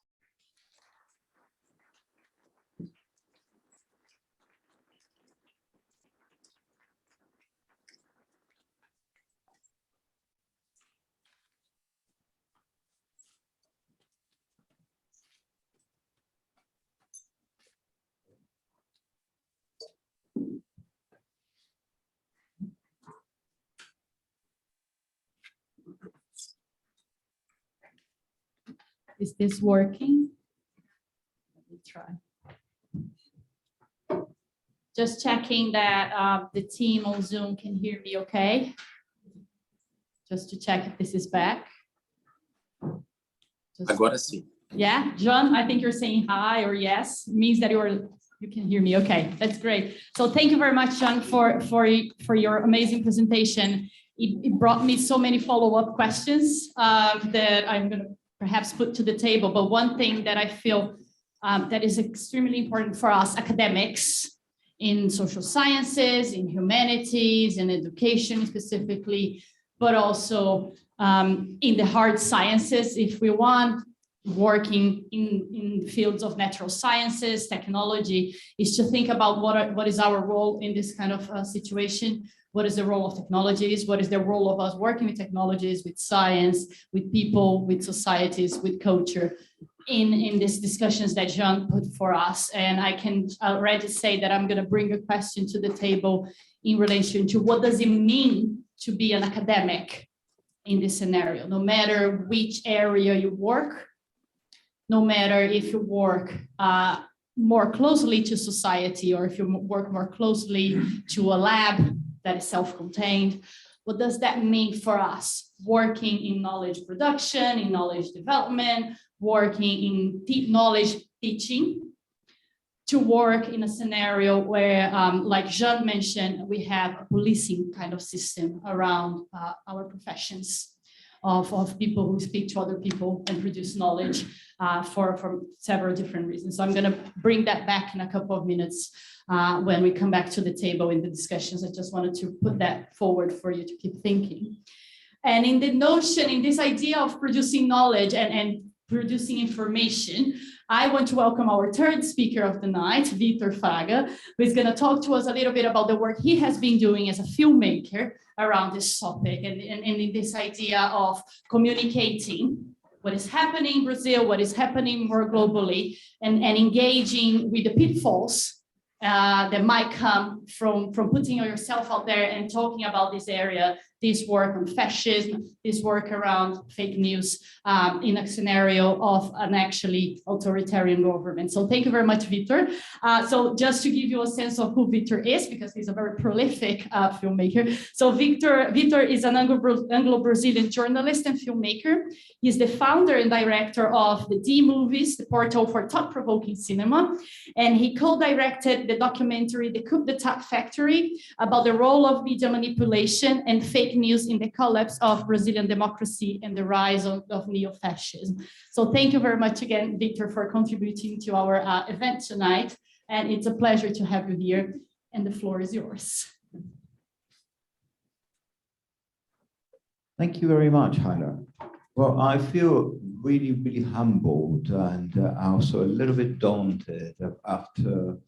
Is this working? Let me try. Just checking that the team on Zoom can hear me okay. Just to check if this is back. Agora sim. Yeah, John, I think you're saying hi or yes, means that you can hear me. Okay, that's great. So thank you very much, John, for your amazing presentation. It brought me so many follow-up questions that I'm going to perhaps put to the table. But one thing that I feel that is extremely important for us academics in social sciences, in humanities, in education specifically, but also in the hard sciences, if we want, working in fields of natural sciences, technology, is to think about what is our role in this kind of situation. What is the role of technologies? What is the role of us working with technologies, with science, with people, with societies, with culture in these discussions that Jean put for us? And I can already say that I'm going to bring a question to the table in relation to what does it mean to be an academic in this scenario, no matter which area you work, no matter if you work more closely to society or if you work more closely to a lab that is self-contained. What does that mean for us working in knowledge production, in knowledge development, working in knowledge teaching, to work in a scenario where, like Jean mentioned, we have a policing kind of system around our professions of people who speak to other people and produce knowledge for several different reasons. So I'm going to bring that back in a couple of minutes when we come back to the table in the discussions. I just wanted to put that forward for you to keep thinking. And in the notion, in this idea of producing knowledge and producing information, I want to welcome our third speaker of the night, Vitter, who is going to talk to us a little bit about the work he has been doing as a filmmaker around this topic and in this idea of communicating what is happening in Brazil, what is happening more globally, and engaging with the pitfalls that might come from putting yourself out there and talking about this area, this work on fascism, this work around fake news in a scenario of an actually authoritarian government. So thank you very much, Vitter. So just to give you a sense of who Vitter is, because he's a very prolific filmmaker. So Vitter is an Anglo-Brazilian journalist and filmmaker. He's the founder and director of the D Movies, the portal for thought-provoking cinema. And he co-directed the documentary, The CUBS Factory, about the role of media manipulation and fake news in the collapse of Brazilian democracy and the rise of neo-fascism. So thank you very much again, Vitter, for contributing to our event tonight. And it's a pleasure to have you here. And the floor is yours. Thank you very much, Heiner. Well, I feel really, really humbled and also a little bit daunted after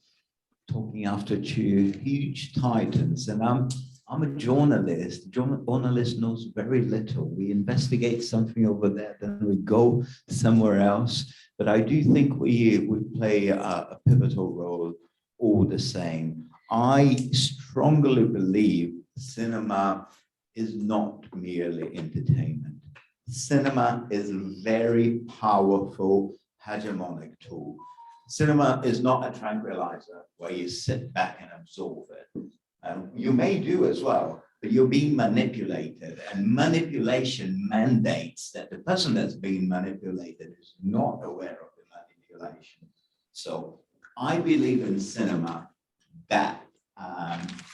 talking after two huge titans. And I'm a journalist. Journalist knows very little. We investigate something over there, then we go somewhere else. But I do think we play a pivotal role all the same. I strongly believe cinema is not merely entertainment. Cinema is a very powerful hegemonic tool. Cinema is not a tranquilizer where you sit back and absorb it. You may do as well, but you're being manipulated, and manipulation mandates that the person that's being manipulated is not aware of the manipulation. So I believe in cinema that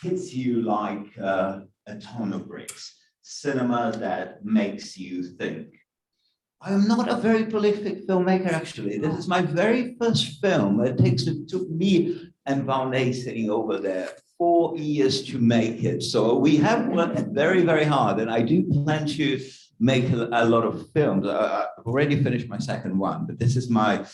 hits you like a ton of bricks. Cinema that makes you think. I'm not a very prolific filmmaker, actually. This is my very first film. It took me and Valnei sitting over there 4 years to make it. So we have worked very, very hard, and I do plan to make a lot of films. I've already finished my second one, but this is my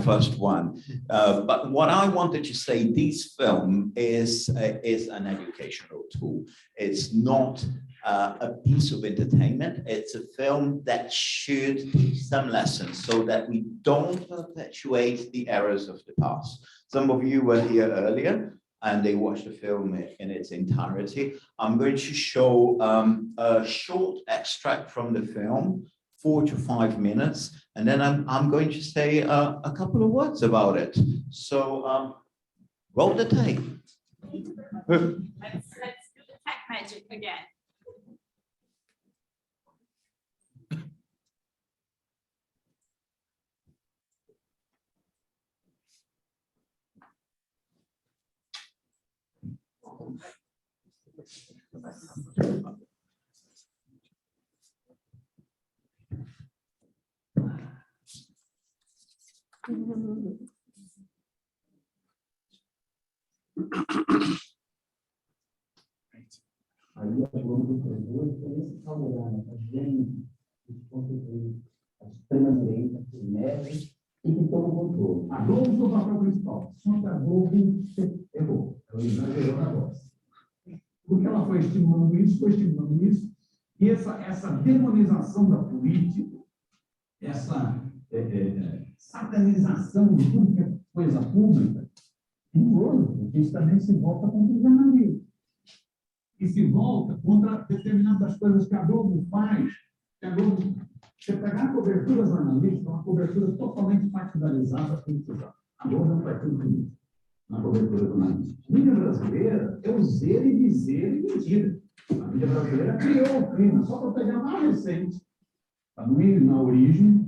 first one. But what I wanted to say, this film is an educational tool. It's not a piece of entertainment. It's a film that should teach some lessons so that we don't perpetuate the errors of the past. Some of you were here earlier and they watched the film in its entirety. I'm going to show a short extract from the film, 4 to 5 minutes, and then I'm going to say a couple of words about it. So roll the tape. Let's do the tech magic again. Aí as lombas esse favorável a gente, os pontos de extrema-direita, que neve e que toma o controle. A Globo foi o papel principal. Só que a Globo errou. Ela exagerou na voz. Porque ela foi estimulando isso, e essa demonização da política, essa satanização de tudo que é coisa pública, é perigoso, porque isso também se volta contra o jornalismo. E se volta contra determinadas coisas que a Globo faz. A Globo, você pegar a cobertura jornalística, uma cobertura totalmente partidarizada, politizada. A Globo não vai ter político na cobertura jornalística. A mídia brasileira é o zer e dizer e mentira. A mídia brasileira criou o crime, só para pegar mais recente, para não ir na origem,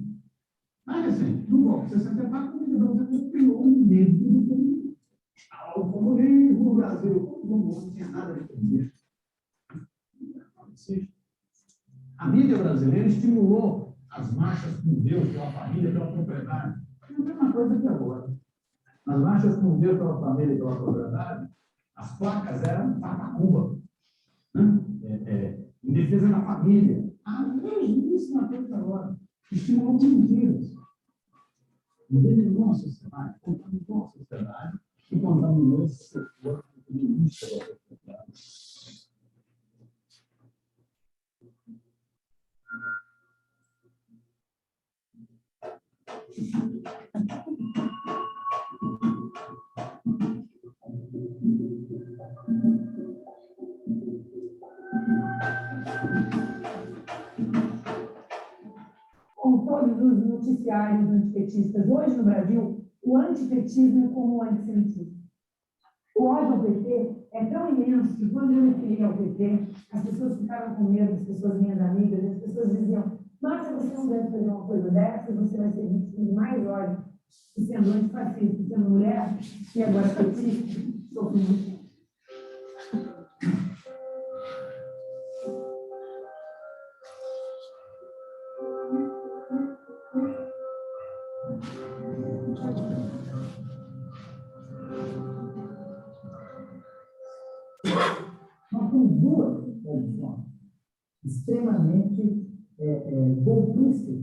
mais recente. No golpe de 64, a mídia brasileira criou um medo do comunismo. O comunismo no Brasil, não tinha nada de comunismo. A mídia brasileira estimulou as marchas com Deus, pela família, pela propriedade. É a mesma coisa que agora. Nas marchas com Deus, pela família e pela propriedade, as placas eram Patacuba, né? Em defesa da família, há mesmíssima coisa agora. Estimulou mentiras. Envenenou a sociedade, contaminou a sociedade e contaminou esse setor feminista da sociedade. Com todos os noticiários antipetistas, hoje no Brasil, o antipetismo é como o antissemitismo. O ódio ao PT é tão imenso que quando eu me filiei ao PT, as pessoas ficaram com medo, as pessoas minhas amigas, as pessoas diziam: Márcia, você não deve fazer uma coisa dessa, você vai ser vítima de mais ódio. E sendo antifascista, sendo mulher, e agora petista, sofro muito. Nós temos duas tradições extremamente golpistas.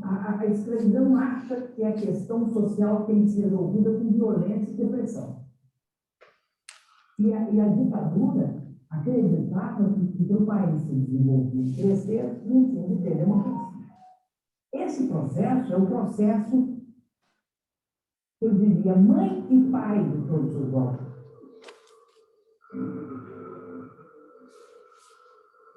A escravidão acha que a questão social tem que ser resolvida com violência e repressão. E a ditadura acreditava que para o país se desenvolver e crescer, não tinha de ter democracia. Esse processo é o processo, eu diria, mãe e pai de todos os golpes.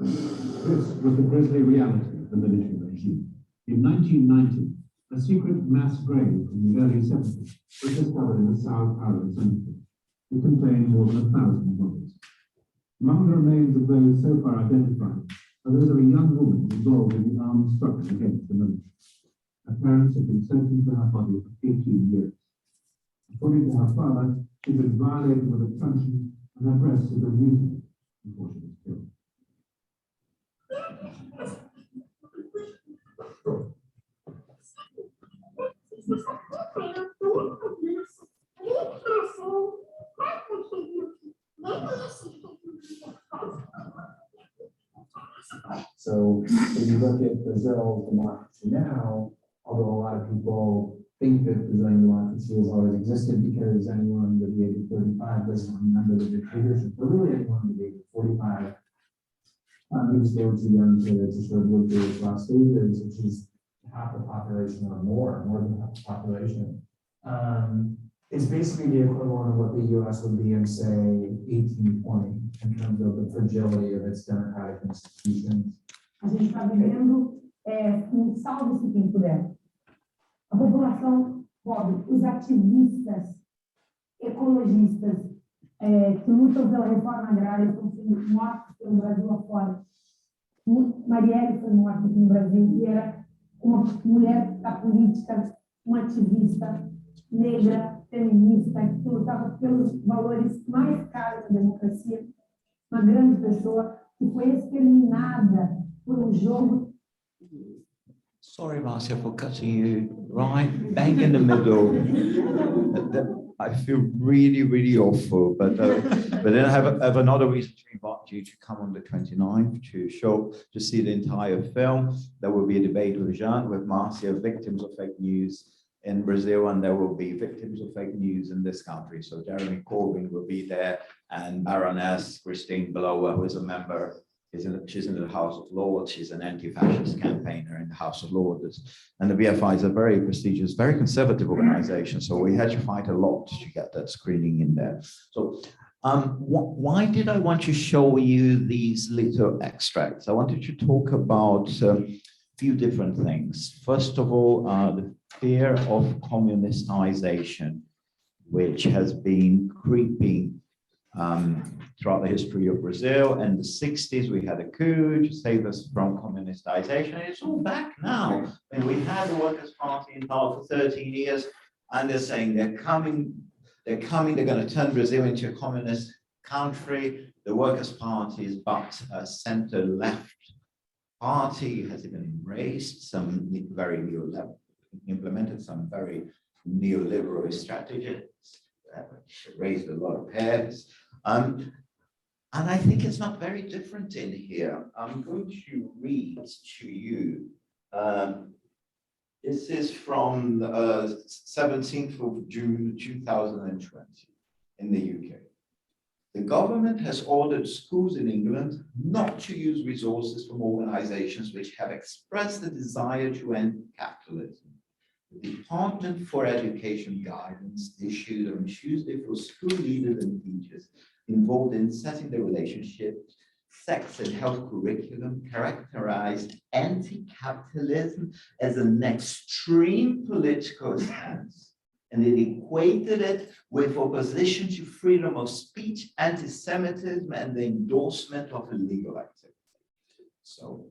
This was the grisly reality of the military regime. In 1990, a secret mass grave from the early 70s was discovered in the Sao Paulo cemetery. It contained more than 1,000 bodies. Among the remains of those so far identified are those of a young woman involved in the armed struggle against the military. Her parents had been searching for her body for 18 years. According to her father, she had been violated with a truncheon and her breasts had been mutilated before she was killed. So if you look at Brazil's democracy now, although a lot of people think that Brazilian democracy has always existed because anyone with the age of 35 doesn't remember the dictatorship, but really anyone with the age of 45 because they were too young to sort of live through its last stages, which is half the population or more than half the population. It's basically the equivalent of what the US would be in, say, 1820, in terms of the fragility of its democratic institutions. A gente está vivendo salve-se quem puder. A população pobre, os ativistas, ecologistas, que lutam pela reforma agrária, estão sendo mortos pelo Brasil afora. Marielle foi morta aqui no Brasil, e era uma mulher da política, uma ativista negra, feminista, que lutava pelos valores mais caros da democracia, uma grande pessoa que foi exterminada por um jogo. Sorry, Márcia, for cutting you right bang in the middle. I feel really, really awful, but then I have another reason to invite you to come on the 29th to see the entire film. There will be a debate with Jean, with Márcia, victims of fake news in Brazil, and there will be victims of fake news in this country. So Jeremy Corbyn will be there, and Baroness Christine Blower, who is a member, she's in the House of Lords. She's an anti-fascist campaigner in the House of Lords. And the BFI is a very prestigious, very conservative organization. So we had to fight a lot to get that screening in there. So why did I want to show you these little extracts? I wanted to talk about a few different things. First of all, the fear of communistization, which has been creeping throughout the history of Brazil. In the 60s, we had a coup to save us from communistization. It's all back now. And we had the Workers' Party in power for 13 years, and they're saying they're coming, they're going to turn Brazil into a communist country. The Workers' Party is but a center-left party, has even embraced some very implemented some very neoliberal strategies, raised a lot of heads. And I think it's not very different in here. I'm going to read to you. This is from 17th of June 2020 in the UK. The government has ordered schools in England not to use resources from organizations which have expressed the desire to end capitalism. The Department for Education guidance issued on Tuesday for school leaders and teachers involved in setting the relationship, sex and health curriculum characterized anti-capitalism as an extreme political stance, and it equated it with opposition to freedom of speech, anti-Semitism, and the endorsement of illegal activity. So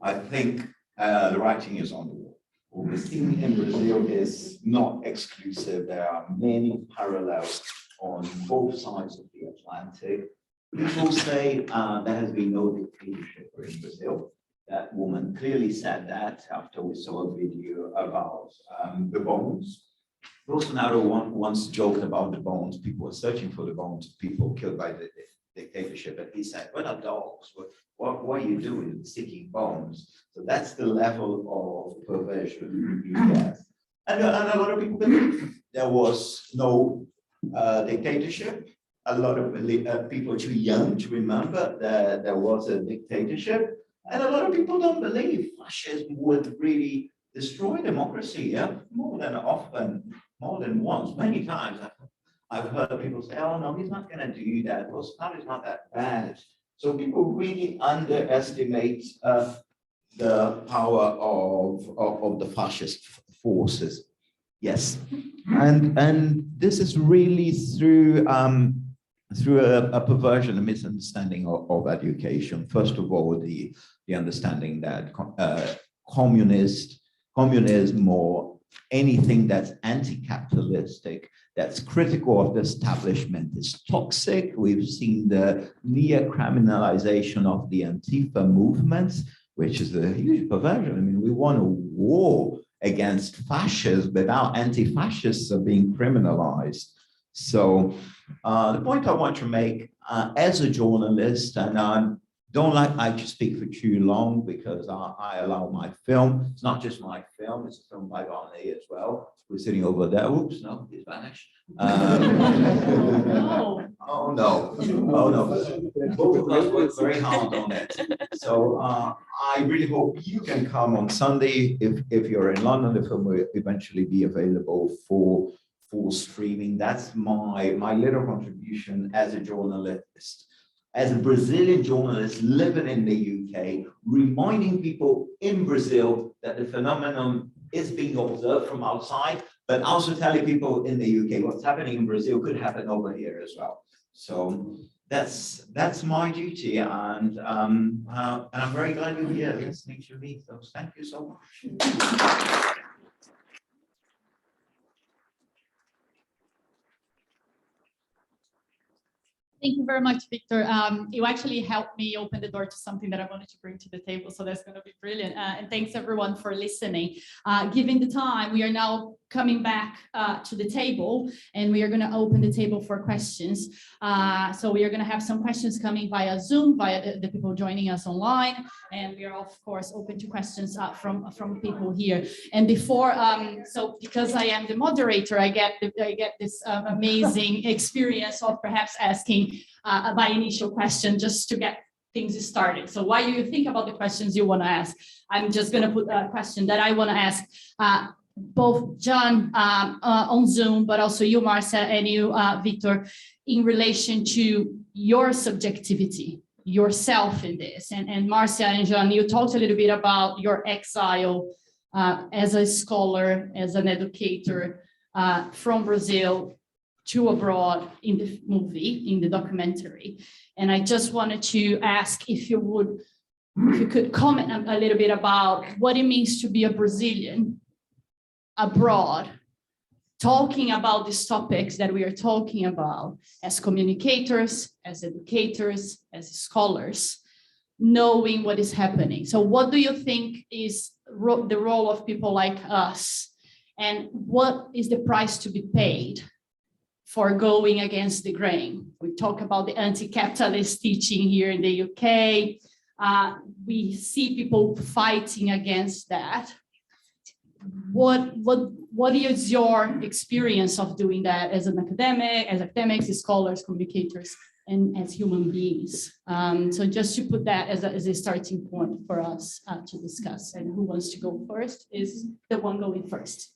I think the writing is on the wall. What we're seeing in Brazil is not exclusive. There are many parallels on both sides of the Atlantic. People say there has been no dictatorship in Brazil. That woman clearly said that after we saw a video about the bones. Bolsonaro once joked about the bones. People were searching for the bones of people killed by the dictatorship. And he said, what are dogs? What are you doing seeking bones? So that's the level of perversion you get. And a lot of people believe there was no dictatorship. A lot of people are too young to remember that there was a dictatorship. And a lot of people don't believe fascism would really destroy democracy. Yeah, more than often, more than once, many times. I've heard people say, oh no, he's not going to do that. Bolsonaro is not that bad. So people really underestimate the power of the fascist forces. Yes, and this is really through a perversion, a misunderstanding of education. First of all, the understanding that communism or anything that's anti-capitalistic, that's critical of the establishment, is toxic. We've seen the near criminalization of the Antifa movements, which is a huge perversion. I mean, we want a war against fascists, but now anti-fascists are being criminalized. So the point I want to make as a journalist, and I don't like to speak for too long because I allow my film. It's not just my film, it's a film by Barney as well. We're sitting over there. Oops, no, he's vanished. No. Oh no, oh no. Both of us worked very hard on it. So I really hope you can come on Sunday. If you're in London, the film will eventually be available for streaming. That's my little contribution as a journalist. As a Brazilian journalist living in the UK, reminding people in Brazil that the phenomenon is being observed from outside, but also telling people in the UK what's happening in Brazil could happen over here as well. So that's my duty, and I'm very glad you're here listening to me. So thank you so much. Thank you very much, Victor. You actually helped me open the door to something that I wanted to bring to the table, so that's going to be brilliant. And thanks everyone for listening. Given the time, we are now coming back to the table, and we are going to open the table for questions. So we are going to have some questions coming via Zoom, via the people joining us online, and we are of course open to questions from people here. And before, so because I am the moderator, I get this amazing experience of perhaps asking my initial question just to get things started. So while you think about the questions you want to ask, I'm just going to put a question that I want to ask both John on Zoom, but also you, Márcia, and you, Vitter, in relation to your subjectivity, yourself in this. And Márcia and John, you talked a little bit about your exile as a scholar, as an educator from Brazil to abroad in the movie, in the documentary. And I just wanted to ask if you could comment a little bit about what it means to be a Brazilian abroad, talking about these topics that we are talking about as communicators, as educators, as scholars, knowing what is happening. So what do you think is the role of people like us, and what is the price to be paid for going against the grain. We talk about the anti-capitalist teaching here in the UK. We see people fighting against that. What is your experience of doing that as an academic, as academics, as scholars, communicators, and as human beings? So just to put that as a starting point for us to discuss. And who wants to go first is the one going first.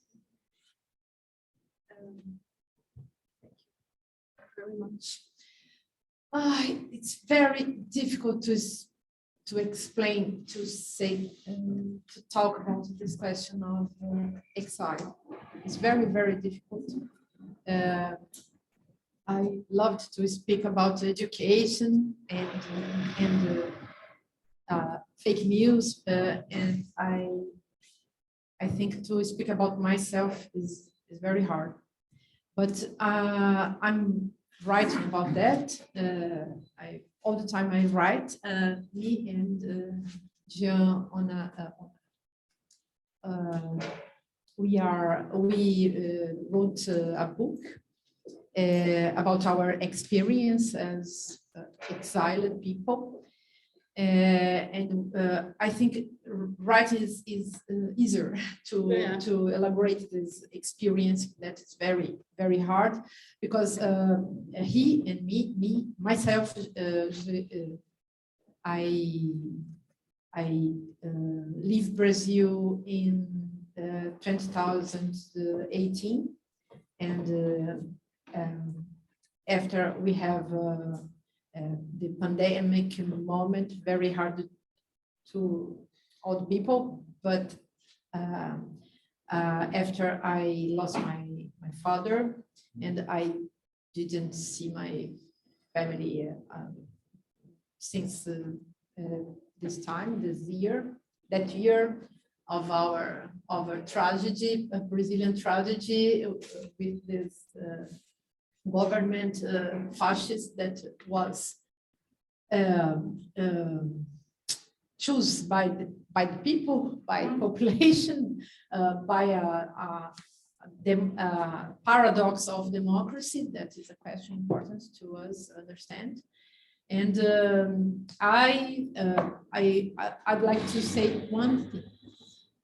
Thank you very much. It's very difficult to explain, to say, to talk about this question of exile. It's very, very difficult. I loved to speak about education and fake news, and I think to speak about myself is very hard. But I'm writing about that. All the time I write. Me and Jean we wrote a book about our experience as exiled people, and I think writing is easier to elaborate this experience that is very, very hard, because he and myself, I leave Brazil in 2018, and after we have the pandemic moment, very hard to all the people, but after I lost my father, and I didn't see my family since that year of our tragedy, a Brazilian tragedy with this government fascist that was chosen by the people, by population, by the paradox of democracy. That is a question important to us understand. And I'd like to say one thing.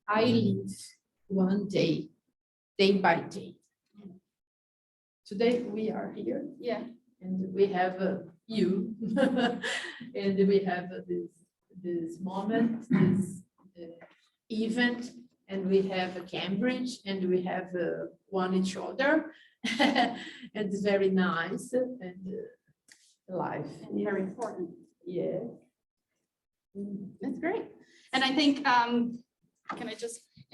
I live one day, day by day. Today we are here, and we have you, and we have this moment, this event, and we have Cambridge, and we have one each other, and it's very nice and life. And very important. Yeah. That's great. And I think,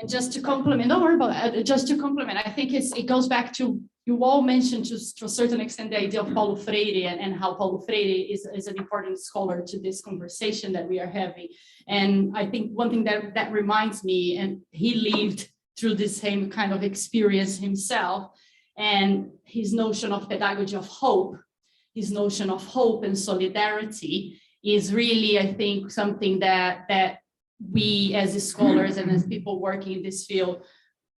just to compliment, don't worry about it, just to compliment, I think it goes back to, you all mentioned to a certain extent the idea of Paulo Freire and how Paulo Freire is an important scholar to this conversation that we are having. And I think one thing that reminds me, and he lived through the same kind of experience himself, and his notion of pedagogy of hope, his notion of hope and solidarity is really, I think, something that we as scholars and as people working in this field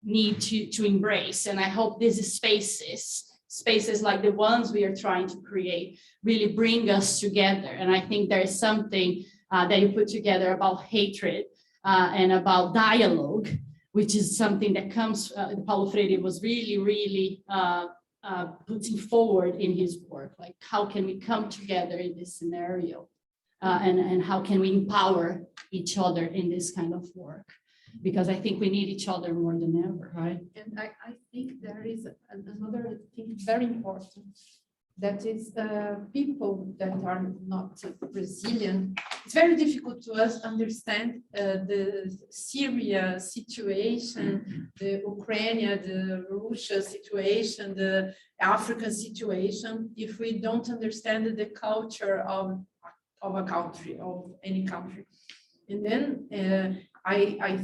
need to embrace. And I hope these spaces like the ones we are trying to create really bring us together. And I think there is something that you put together about hatred and about dialogue, which is something that comes, Paulo Freire was really putting forward in his work, like how can we come together in this scenario, and how can we empower each other in this kind of work, because I think we need each other more than ever, right? And I think there is another thing very important, that is people that are not Brazilian. It's very difficult to us understand the Syria situation, the Ukraine, the Russia situation, the African situation, if we don't understand the culture of a country, of any country. And then I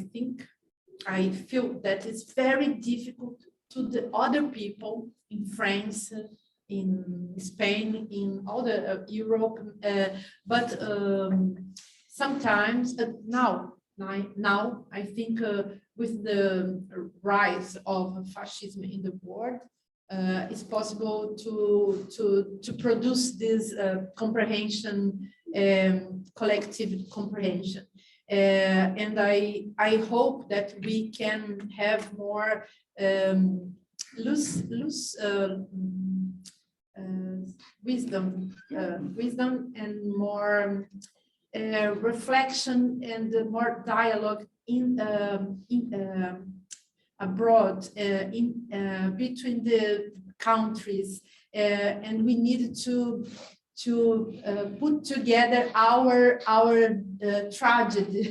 feel that it's very difficult to the other people in France, in Spain, in all the Europe, but sometimes now I think with the rise of fascism in the world, it's possible to produce this comprehension, collective comprehension. And I hope that we can have more wisdom and more reflection and more dialogue abroad between the countries, and we need to put together our tragedy.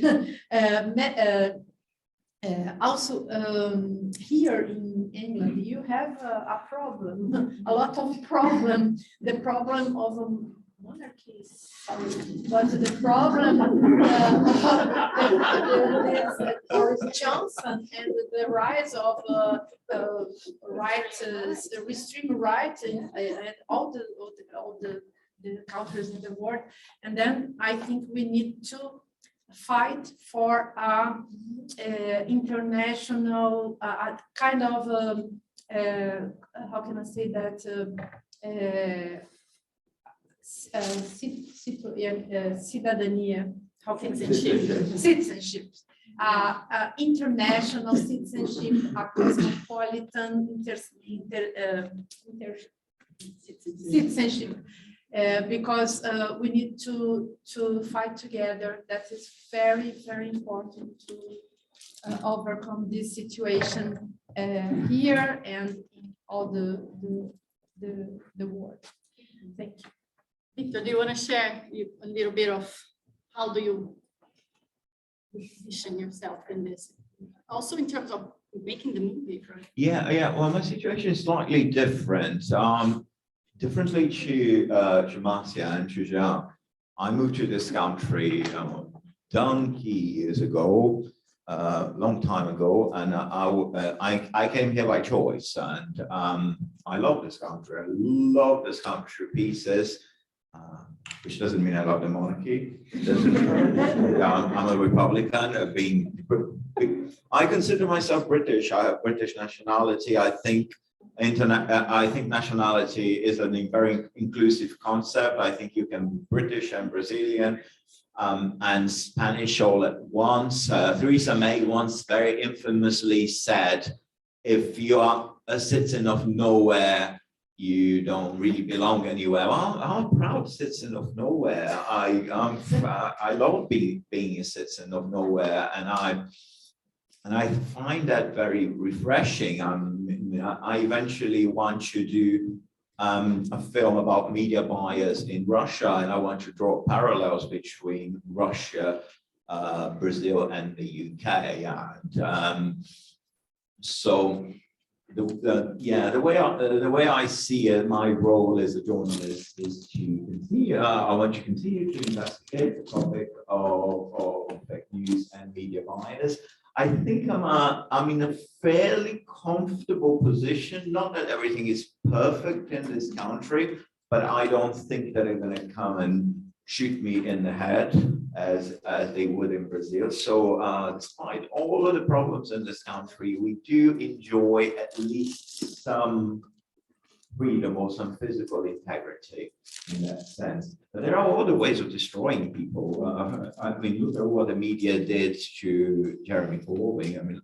Also, here in England, you have a problem, a lot of problem. The problem of monarchy, sorry, but the problem Boris Johnson and the rise of rights, restrict rights, and all the countries in the world. And then I think we need to fight for international kind of how can I say that cidadania, how can I say citizenship, international citizenship, a cosmopolitan citizenship. Because we need to fight together. That is very, very important to overcome this situation here and in all the world. Thank you. Victor, do you want to share a little bit of how do you position yourself in this? Also in terms of making the movie, right? Yeah. Well, my situation is slightly different. Differently to Márcia and to Jean, I moved to this country donkey years ago, long time ago, and I came here by choice, and I love this country. I love this country to pieces, which doesn't mean I love the monarchy. I'm a Republican. I consider myself British. I have British nationality. I think nationality is a very inclusive concept. I think you can be British and Brazilian and Spanish all at once. Theresa May once very infamously said, if you are a citizen of nowhere, you don't really belong anywhere. Well, I'm a proud citizen of nowhere. I love being a citizen of nowhere, and I find that very refreshing. I eventually want to do a film about media bias in Russia, and I want to draw parallels between Russia, Brazil, and the UK. And so the way I see it, my role as a journalist is to continue. I want to continue to investigate the topic of fake news and media bias. I think I'm in a fairly comfortable position. Not that everything is perfect in this country, but I don't think that they're going to come and shoot me in the head as they would in Brazil. So despite all of the problems in this country, we do enjoy at least some freedom or some physical integrity in that sense. But there are other ways of destroying people. I mean, look at what the media did to Jeremy Corbyn. I mean,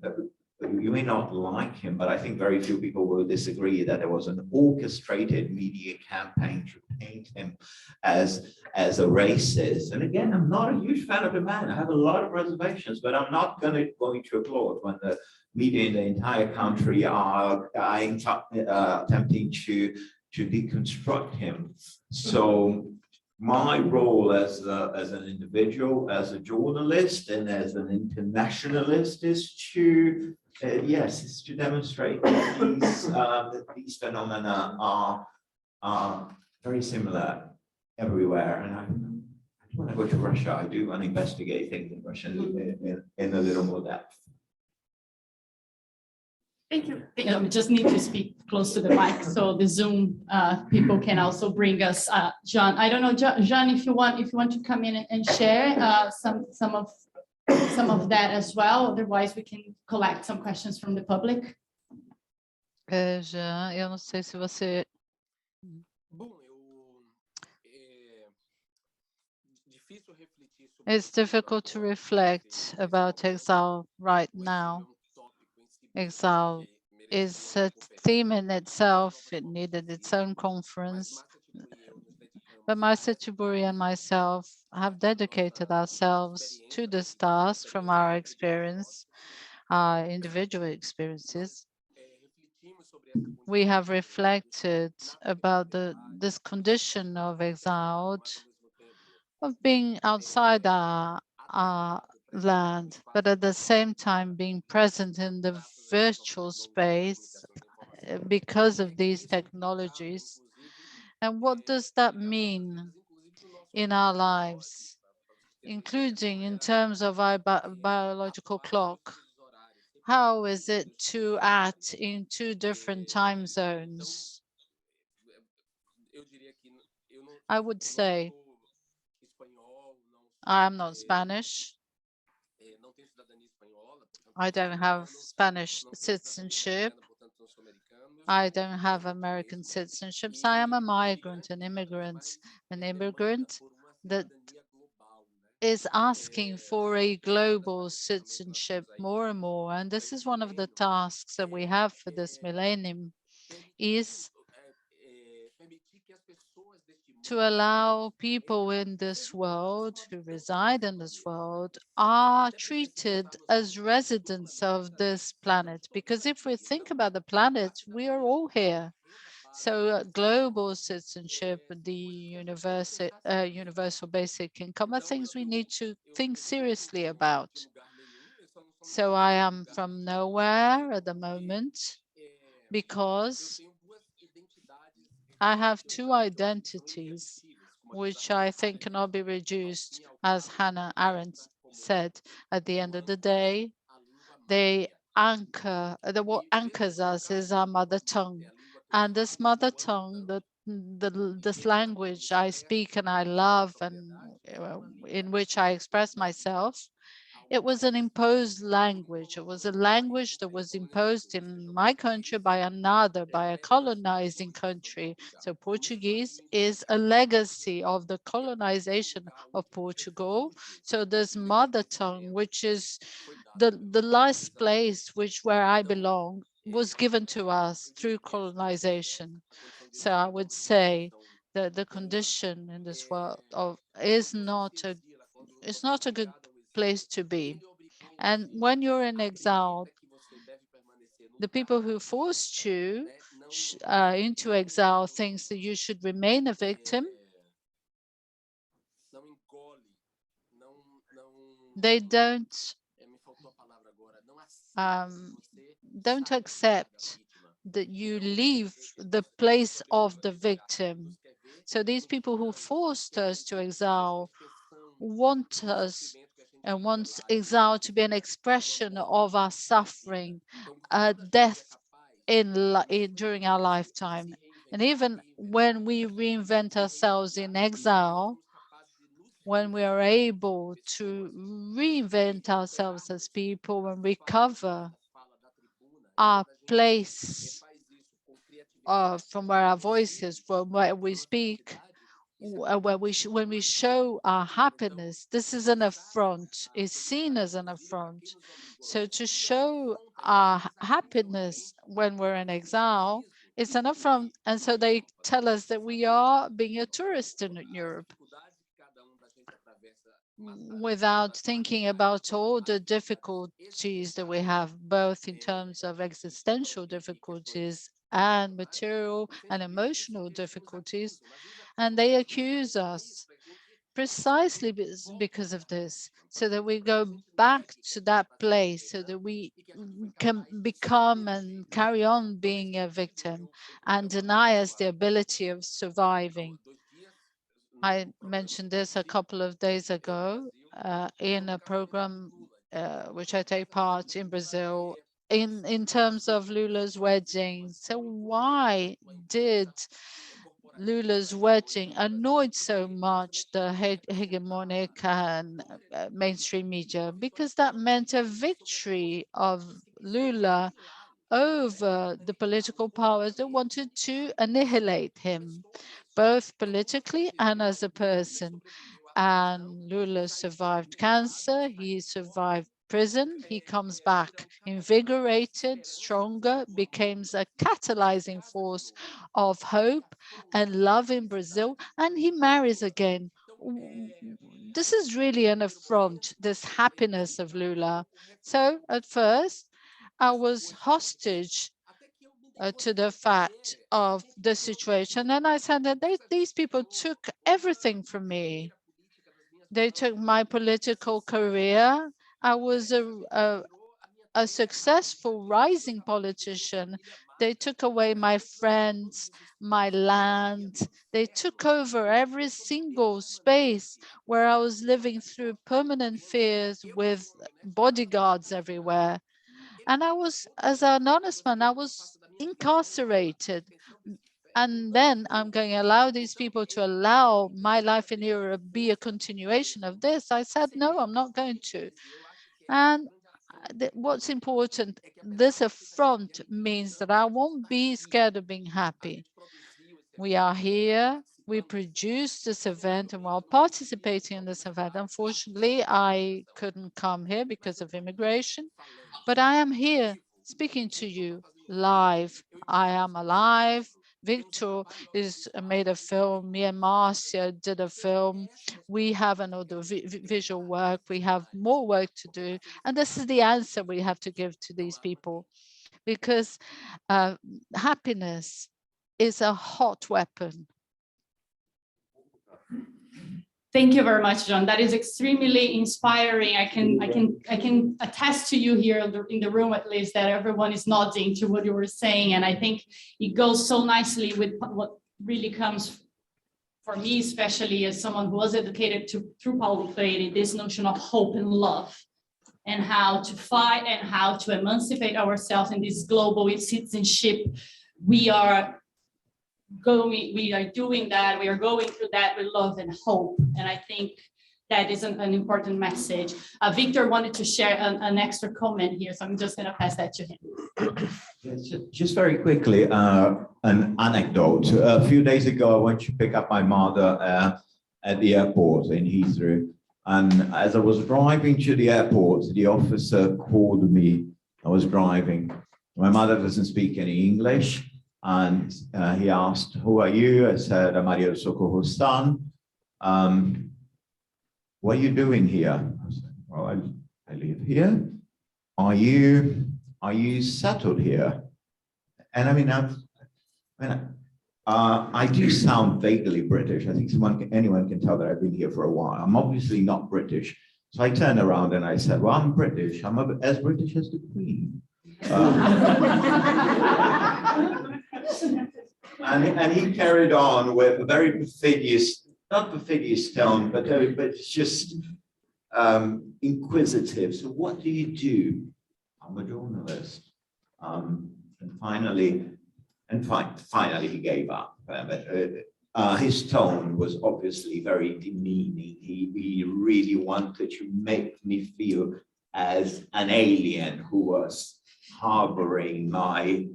you may not like him, but I think very few people will disagree that there was an orchestrated media campaign to paint him as a racist. And again, I'm not a huge fan of the man. I have a lot of reservations, but I'm not going to applaud when the media in the entire country are attempting to deconstruct him. So my role as an individual, as a journalist, and as an internationalist is to is to demonstrate that these phenomena are very similar everywhere. And when I go to Russia, I do want to investigate things in Russia in a little more depth. Thank you. We just need to speak close to the mic so the Zoom people can also bring us. Jean, I don't know, Jean, if you want to come in and share some of that as well. Otherwise, we can collect some questions from the public. Jean, eu não sei se você... It's difficult to reflect about exile right now. Exile is a theme in itself. It needed its own conference. But Márcia, Tiburi, and myself have dedicated ourselves to this task from our experience, our individual experiences. We have reflected about this condition of exiled, of being outside our land, but at the same time being present in the virtual space because of these technologies. And what does that mean in our lives, including in terms of our biological clock? How is it to act in two different time zones? I would say I'm not Spanish. I don't have Spanish citizenship. I don't have American citizenship. So I am a migrant, an immigrant that is asking for a global citizenship more and more. And this is one of the tasks that we have for this millennium, is to allow people in this world who reside in this world are treated as residents of this planet. Because if we think about the planet, we are all here. So global citizenship, the universal basic income are things we need to think seriously about. So I am from nowhere at the moment because I have two identities, which I think cannot be reduced, as Hannah Arendt said. At the end of the day, they anchor, what anchors us is our mother tongue. And this mother tongue, this language I speak and I love and in which I express myself, it was an imposed language. It was a language that was imposed in my country by another, by a colonizing country. So Portuguese is a legacy of the colonization of Portugal. So this mother tongue, which is the last place where I belong, was given to us through colonization. So I would say that the condition in this world is not a good place to be. And when you're in exile, the people who forced you into exile thinks that you should remain a victim. They don't accept that you leave the place of the victim. So these people who forced us to exile want us and wants exile to be an expression of our suffering, death during our lifetime. And even when we reinvent ourselves in exile, when we are able to reinvent ourselves as people and recover our place from where our voice is, from where we speak, when we show our happiness, this is an affront, is seen as an affront. So to show our happiness when we're in exile, it's an affront. And so they tell us that we are being a tourist in Europe without thinking about all the difficulties that we have, both in terms of existential difficulties and material and emotional difficulties. And they accuse us precisely because of this, so that we go back to that place, so that we can become and carry on being a victim and deny us the ability of surviving. I mentioned this a couple of days ago in a program which I take part in Brazil in terms of Lula's wedding. So why did Lula's wedding annoyed so much the hegemonic and mainstream media? Because that meant a victory of Lula over the political powers that wanted to annihilate him, both politically and as a person. And Lula survived cancer, he survived prison, he comes back invigorated, stronger, becomes a catalyzing force of hope and love in Brazil, and he marries again. This is really an affront, this happiness of Lula. So at first, I was hostage to the fact of the situation. And I said that these people took everything from me. They took my political career. I was a successful rising politician. They took away my friends, my land. They took over every single space where I was living through permanent fears with bodyguards everywhere. And I was, as an honest man, I was incarcerated. And then I'm going to allow these people to allow my life in Europe be a continuation of this. I said, no, I'm not going to. And what's important, this affront means that I won't be scared of being happy. We are here, we produced this event, and while participating in this event, unfortunately, I couldn't come here because of immigration, but I am here speaking to you live. I am alive. Vitter is made a film. Me and Márcia did a film. We have another visual work. We have more work to do. And this is the answer we have to give to these people, because happiness is a hot weapon. Thank you very much, John. That is extremely inspiring. I can attest to you here in the room, at least, that everyone is nodding to what you were saying. And I think it goes so nicely with what really comes for me, especially as someone who was educated through Paulo Freire, this notion of hope and love, and how to fight and how to emancipate ourselves in this global citizenship. We are doing that, we are going through that with love and hope. And I think that is an important message. Vitter wanted to share an extra comment here, so I'm just going to pass that to him. Yes, just very quickly, an anecdote. A few days ago, I went to pick up my mother at the airport in Heathrow. And as I was driving to the airport, the officer called me. I was driving. My mother doesn't speak any English. And he asked, who are you? I said, I'm Maria Socorro's son. What are you doing here? I said, well, I live here. Are you settled here? And I mean, I do sound vaguely British. I think anyone can tell that I've been here for a while. I'm obviously not British. So I turned around and I said, well, I'm British. I'm as British as the Queen. And he carried on with a very perfidious, not perfidious tone, but just inquisitive. So what do you do? I'm a journalist. And finally he gave up. His tone was obviously very demeaning. He really wanted to make me feel as an alien who was harboring my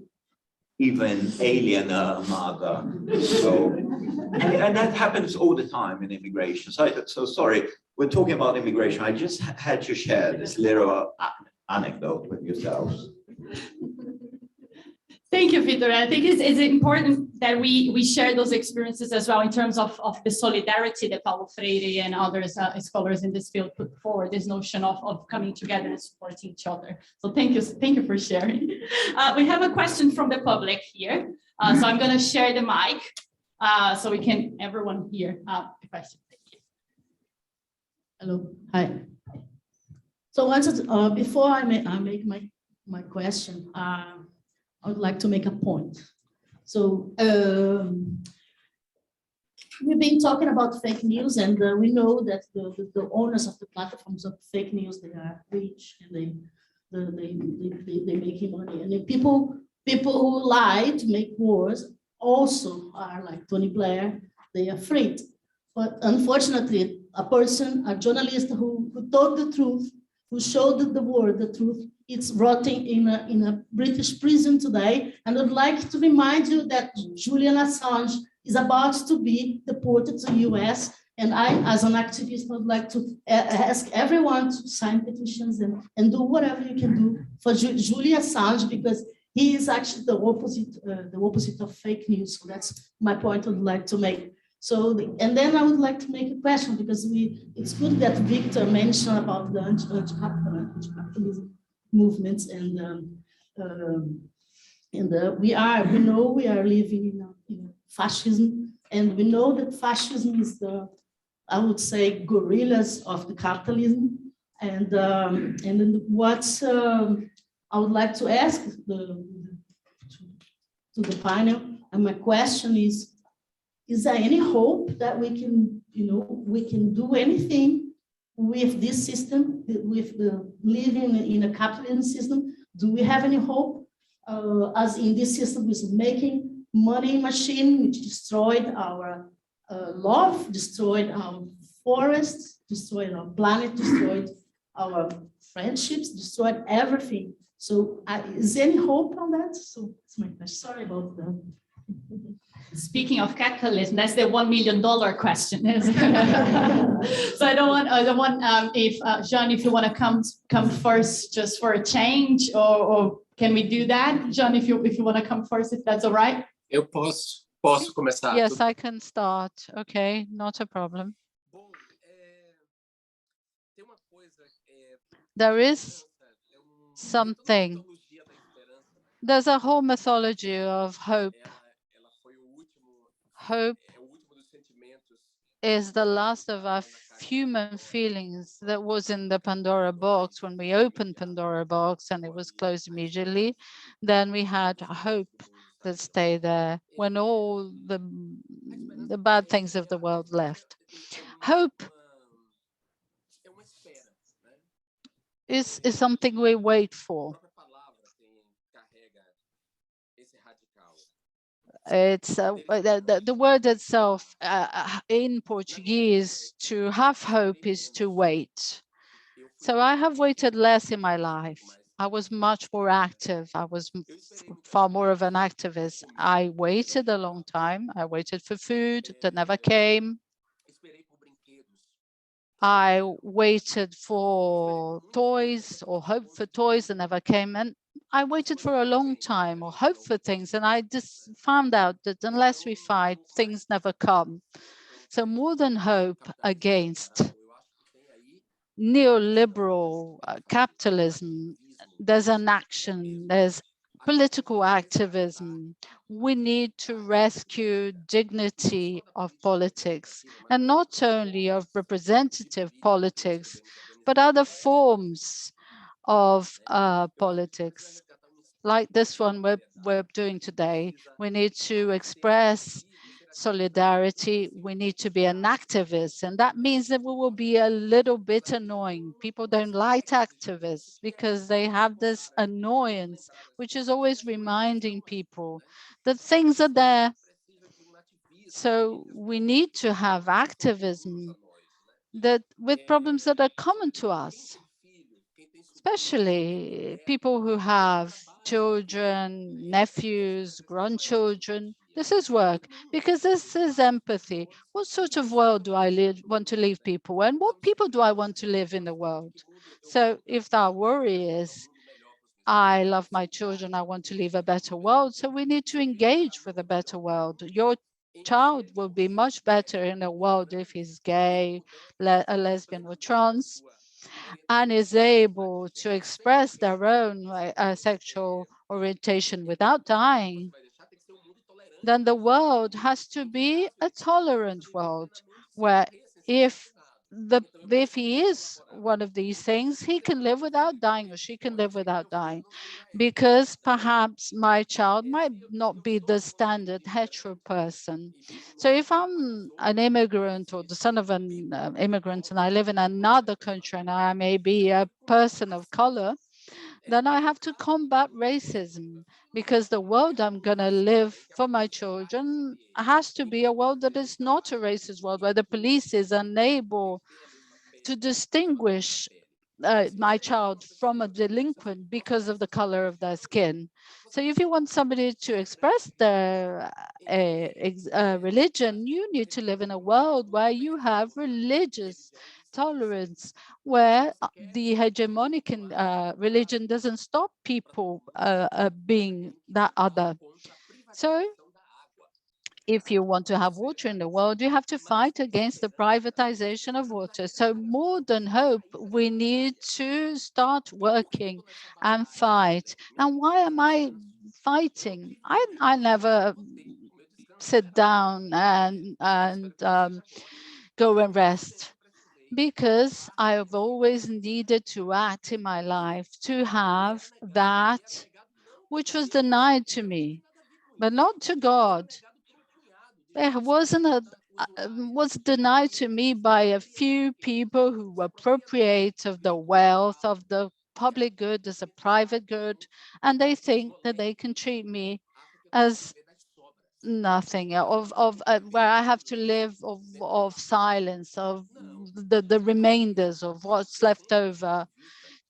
even aliener mother. So, and that happens all the time in immigration. So sorry, we're talking about immigration. I just had to share this little anecdote with yourselves. Thank you, Vitter. I think it's important that we share those experiences as well in terms of the solidarity that Paulo Freire and others scholars in this field put forward, this notion of coming together and supporting each other. So thank you for sharing. We have a question from the public here. So I'm going to share the mic so we can everyone hear the question. Thank you. Hello. Hi. So before I make my question, I would like to make a point. So we've been talking about fake news, and we know that the owners of the platforms of fake news, they are rich and they making money. And the people who lie to make wars also are like Tony Blair. They are afraid. But unfortunately, a journalist who told the truth, who showed the world the truth. It's rotting in a British prison today. And I'd like to remind you that Julian Assange is about to be deported to the US. And I, as an activist, would like to ask everyone to sign petitions and do whatever you can do for Julian Assange, because he is actually the opposite of fake news. So that's my point I'd like to make. So, and then I would like to make a question, because it's good that Vitter mentioned about the anti-capitalism movements, and we know we are living in fascism, and we know that fascism is I would say, gorillas of the capitalism, and then what I would like to ask to the panel, and my question is there any hope that we can, we can do anything with this system, with the living in a capitalism system? Do we have any hope? As in this system is making money machine, which destroyed our love, destroyed our forests, destroyed our planet, destroyed our friendships, destroyed everything. So is there any hope on that? So that's my question. Sorry about that. Speaking of capitalism, that's the $1 million question. So I don't want if Jean, if you want to come first just for a change, or can we do that, Jean? If you want to come first, if that's all right. Eu posso começar. Yes, I can start. Okay, not a problem. There is something. There's a whole mythology of hope. Hope is the last of our human feelings that was in the Pandora box. When we opened Pandora box and it was closed immediately, then we had hope that stayed there when all the bad things of the world left. Hope is something we wait for. It's the word itself in Portuguese, to have hope is to wait. So I have waited less in my life. I was much more active. I was far more of an activist. I waited a long time. I waited for food that never came. I waited for toys, or hoped for toys that never came. And I waited for a long time, or hoped for things, and I just found out that unless we fight, things never come. So more than hope against neoliberal capitalism, there's an action, there's political activism. We need to rescue dignity of politics, and not only of representative politics, but other forms of politics, like this one we're doing today. We need to express solidarity. We need to be an activist, and that means that we will be a little bit annoying. People don't like activists because they have this annoyance, which is always reminding people that things are there. So we need to have activism that with problems that are common to us, especially people who have children, nephews, grandchildren. This is work, because this is empathy. What sort of world do I want to leave people, and what people do I want to live in the world? So if our worry is, I love my children, I want to leave a better world, so we need to engage with a better world. Your child will be much better in a world if he's gay, a lesbian, or trans, and is able to express their own sexual orientation without dying. Then the world has to be a tolerant world, where if he is one of these things, he can live without dying, or she can live without dying, because perhaps my child might not be the standard hetero person. So if I'm an immigrant, or the son of an immigrant, and I live in another country, and I may be a person of color, then I have to combat racism, because the world I'm going to live for my children has to be a world that is not a racist world, where the police is unable to distinguish my child from a delinquent because of the color of their skin. So if you want somebody to express their religion, you need to live in a world where you have religious tolerance, where the hegemonic religion doesn't stop people being that other. So if you want to have water in the world, you have to fight against the privatization of water. So more than hope, we need to start working and fight. And why am I fighting? I never sit down and go and rest, because I have always needed to act in my life to have that which was denied to me, but not to God. It was denied to me by a few people who appropriate of the wealth of the public good as a private good, and they think that they can treat me as nothing, where I have to live of silence, of the remainders of what's left over,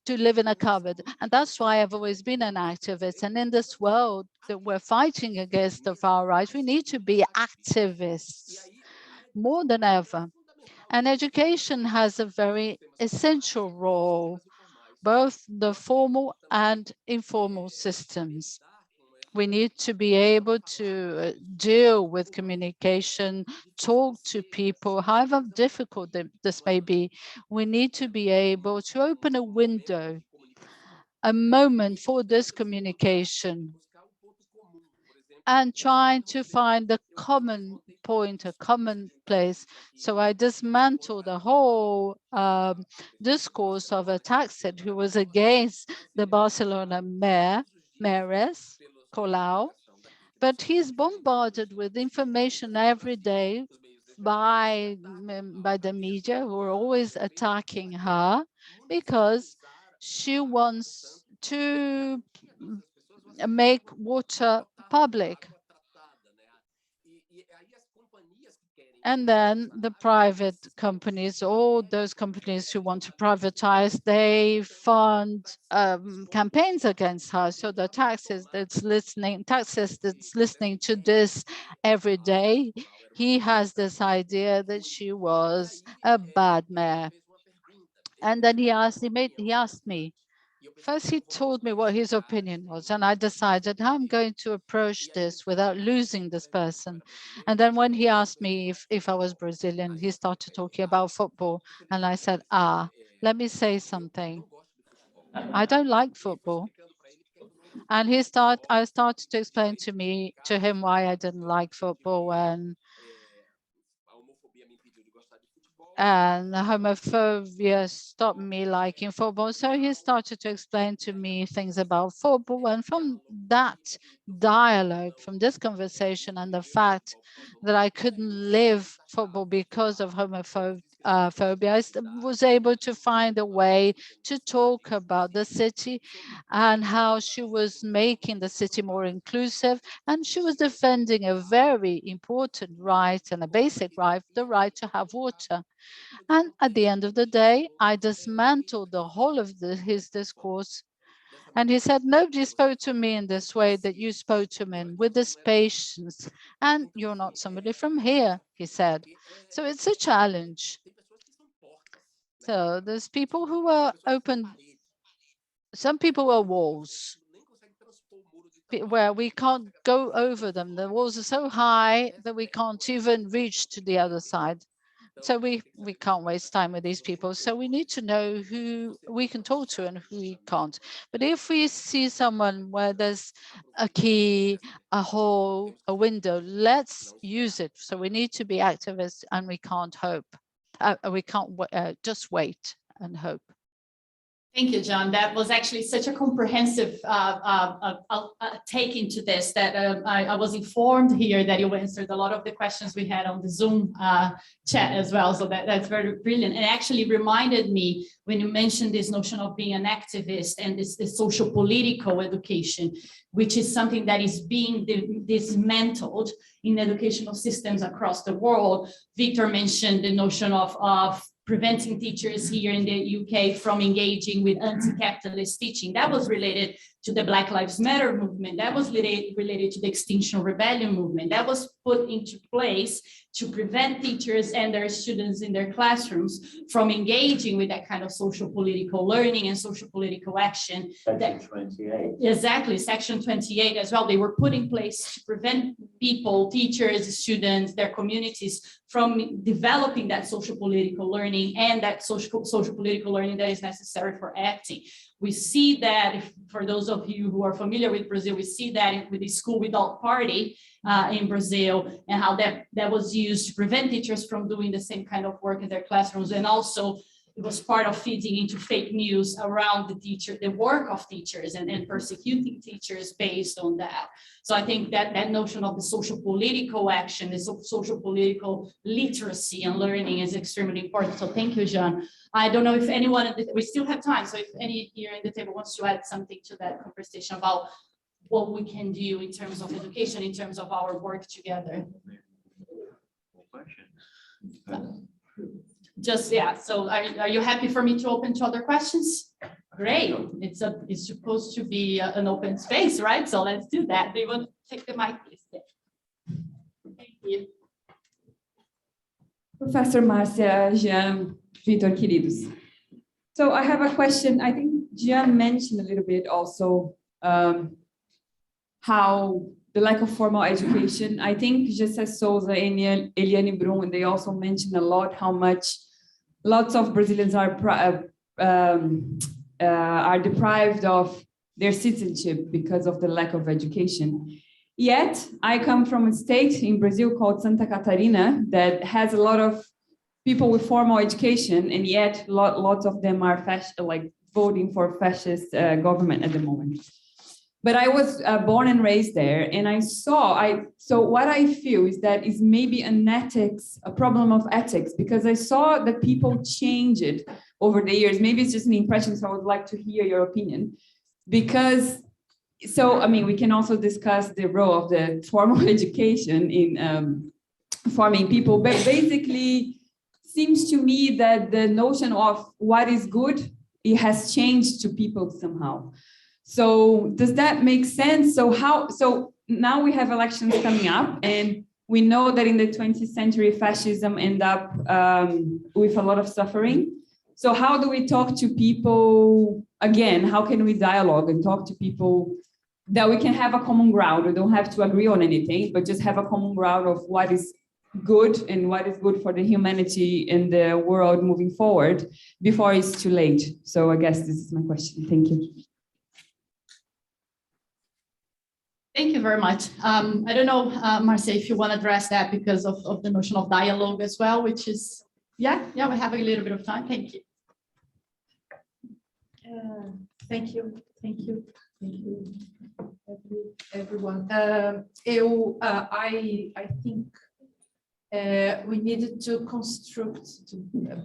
to live in a cupboard. And that's why I've always been an activist. And in this world that we're fighting against the far right, we need to be activists more than ever. And education has a very essential role, both the formal and informal systems. We need to be able to deal with communication, talk to people, however difficult this may be. We need to be able to open a window, a moment for this communication, and trying to find the common point, a common place. So I dismantled the whole discourse of a taxit who was against the Barcelona mayoress, Colau, but he's bombarded with information every day by the media, who are always attacking her because she wants to make water public. And then the private companies, all those companies who want to privatize, they fund campaigns against her. So the taxes that's listening to this every day, he has this idea that she was a bad mayor. And then he asked me, first he told me what his opinion was, and I decided how I'm going to approach this without losing this person. And then when he asked me if I was Brazilian, he started talking about football, and I said, let me say something. I don't like football. And I started to explain to him why I didn't like football, and homophobia stopped me liking football. So he started to explain to me things about football. And from that dialogue, from this conversation, and the fact that I couldn't live football because of homophobia, I was able to find a way to talk about the city and how she was making the city more inclusive. And she was defending a very important right and a basic right, the right to have water. And at the end of the day, I dismantled the whole of his discourse. And he said, nobody spoke to me in this way that you spoke to me, with this patience. And you're not somebody from here, he said. So it's a challenge. So there's people who are open. Some people are walls where we can't go over them. The walls are so high that we can't even reach to the other side. So we can't waste time with these people. So we need to know who we can talk to and who we can't. But if we see someone where there's a key, a hole, a window, let's use it. So we need to be activists, and we can't hope. We can't just wait and hope. Thank you, John. That was actually such a comprehensive take into this that I was informed here that you answered a lot of the questions we had on the Zoom chat as well. So that's very brilliant. And it actually reminded me when you mentioned this notion of being an activist and this social political education, which is something that is being dismantled in educational systems across the world. Vitter mentioned the notion of preventing teachers here in the UK from engaging with anti-capitalist teaching. That was related to the Black Lives Matter movement. That was related to the Extinction Rebellion movement. That was put into place to prevent teachers and their students in their classrooms from engaging with that kind of social political learning and social political action. Section 28. Exactly, Section 28 as well. They were put in place to prevent people, teachers, students, their communities from developing that social political learning and that social political learning that is necessary for acting. We see that, for those of you who are familiar with Brazil, we see that with the School Without Party in Brazil, and how that was used to prevent teachers from doing the same kind of work in their classrooms. And also it was part of feeding into fake news around the work of teachers and persecuting teachers based on that. So I think that notion of the social political action, the social political literacy and learning is extremely important. So thank you, Jean. I don't know if anyone, we still have time. So if any here in the table wants to add something to that conversation about what we can do in terms of education, in terms of our work together. Just, yeah, so are you happy for me to open to other questions? Great, it's supposed to be an open space, right? So let's do that. Do you want to take the mic, please? Yeah. Thank you. Professor Márcia, Jean, Vitter, queridos. So I have a question. I think Jean mentioned a little bit also how the lack of formal education. I think Gessé Souza and Eliane Brum, they also mentioned a lot how much lots of Brazilians are deprived of their citizenship because of the lack of education. Yet, I come from a state in Brazil called Santa Catarina that has a lot of people with formal education, and yet lots of them are voting for fascist government at the moment. But I was born and raised there, and so what I feel is that is maybe a problem of ethics, because I saw that people change it over the years. Maybe it's just an impression, so I would like to hear your opinion. So, I mean, we can also discuss the role of the formal education in forming people, but basically seems to me that the notion of what is good, it has changed to people somehow. So does that make sense? So now we have elections coming up, and we know that in the 20th century, fascism ended up with a lot of suffering. So how do we talk to people again? How can we dialogue and talk to people that we can have a common ground? We don't have to agree on anything, but just have a common ground of what is good and what is good for the humanity and the world moving forward before it's too late. So I guess this is my question. Thank you. Thank you very much. I don't know, Márcia, if you want to address that because of the notion of dialogue as well, which is, yeah, we have a little bit of time. Thank you. Thank you, everyone. I think we needed to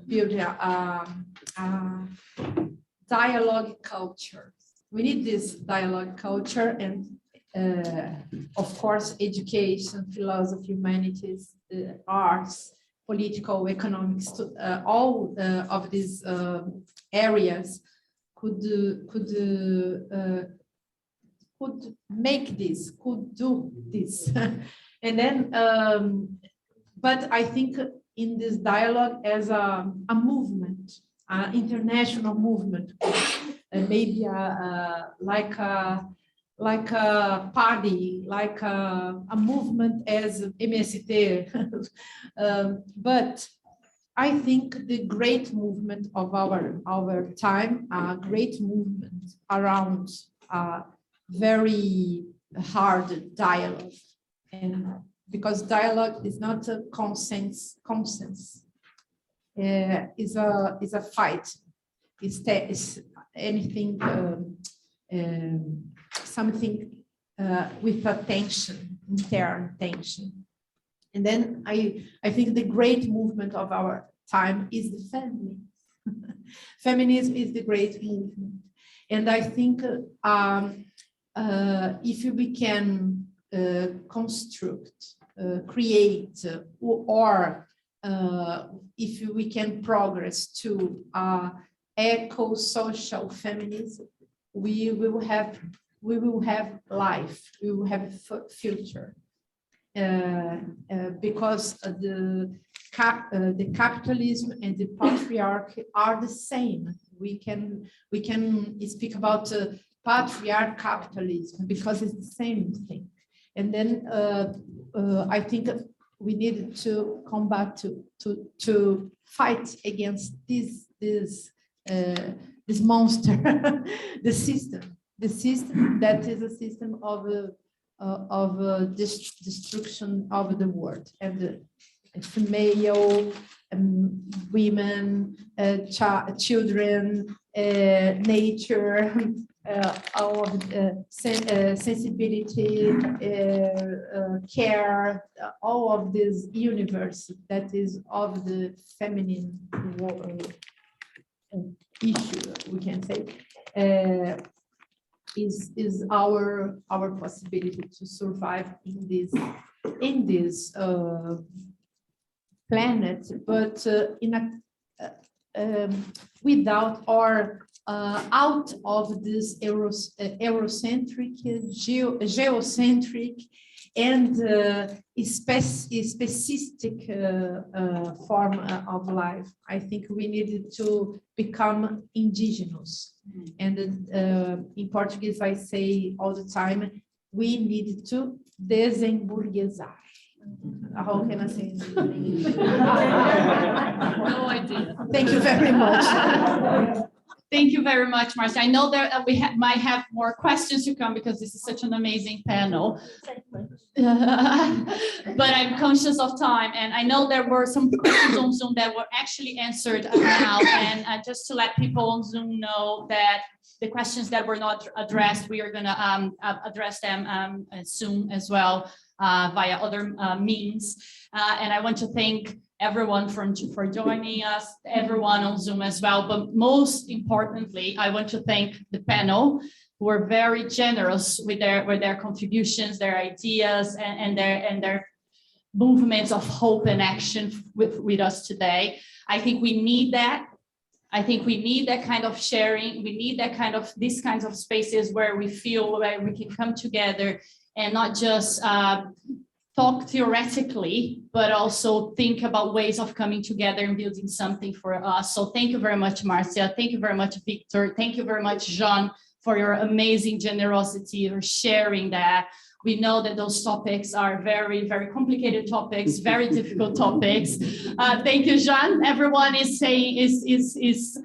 build a dialogue culture. We need this dialogue culture, and of course, education, philosophy, humanities, arts, political, economics, all of these areas could do this. And then, but I think in this dialogue as a movement, international movement, maybe like a party, like a movement as MST. But I think the great movement of our time, a great movement around very hard dialogue, and because dialogue is not a consensus, is a fight. It's anything, something with a tension, intern tension. And then I think the great movement of our time is the feminism. Feminism is the great movement. And I think if we can construct, create, or if we can progress to eco-social feminism, we will have life, we will have a future. Because the capitalism and the patriarchy are the same. We can speak about patriarch capitalism because it's the same thing. And then I think we need to come back to fight against this monster, the system that is a system of destruction of the world and the female, women, children, nature, all of sensibility, care, all of this universe that is of the feminine issue, we can say. Is our possibility to survive in this planet, but without or out of this Eurocentric, geocentric, and specific form of life. I think we needed to become indigenous. And in Portuguese, I say all the time, we need to desemburguesar. How can I say it? No idea. Thank you very much. Thank you very much, Márcia. I know that we might have more questions to come because this is such an amazing panel. But I'm conscious of time, and I know there were some questions on Zoom that were actually answered now. And just to let people on Zoom know that the questions that were not addressed, we are going to address them soon as well via other means. And I want to thank everyone for joining us, everyone on Zoom as well. But most importantly, I want to thank the panel who were very generous with their contributions, their ideas, and their movements of hope and action with us today. I think we need that. I think we need that kind of sharing. We need that kind of these kinds of spaces where we feel where we can come together and not just talk theoretically, but also think about ways of coming together and building something for us. So thank you very much, Márcia. Thank you very much, Vitter. Thank you very much, Jean, for your amazing generosity for sharing that. We know that those topics are very, very complicated topics, very difficult topics. Thank you, Jean. Everyone is saying, is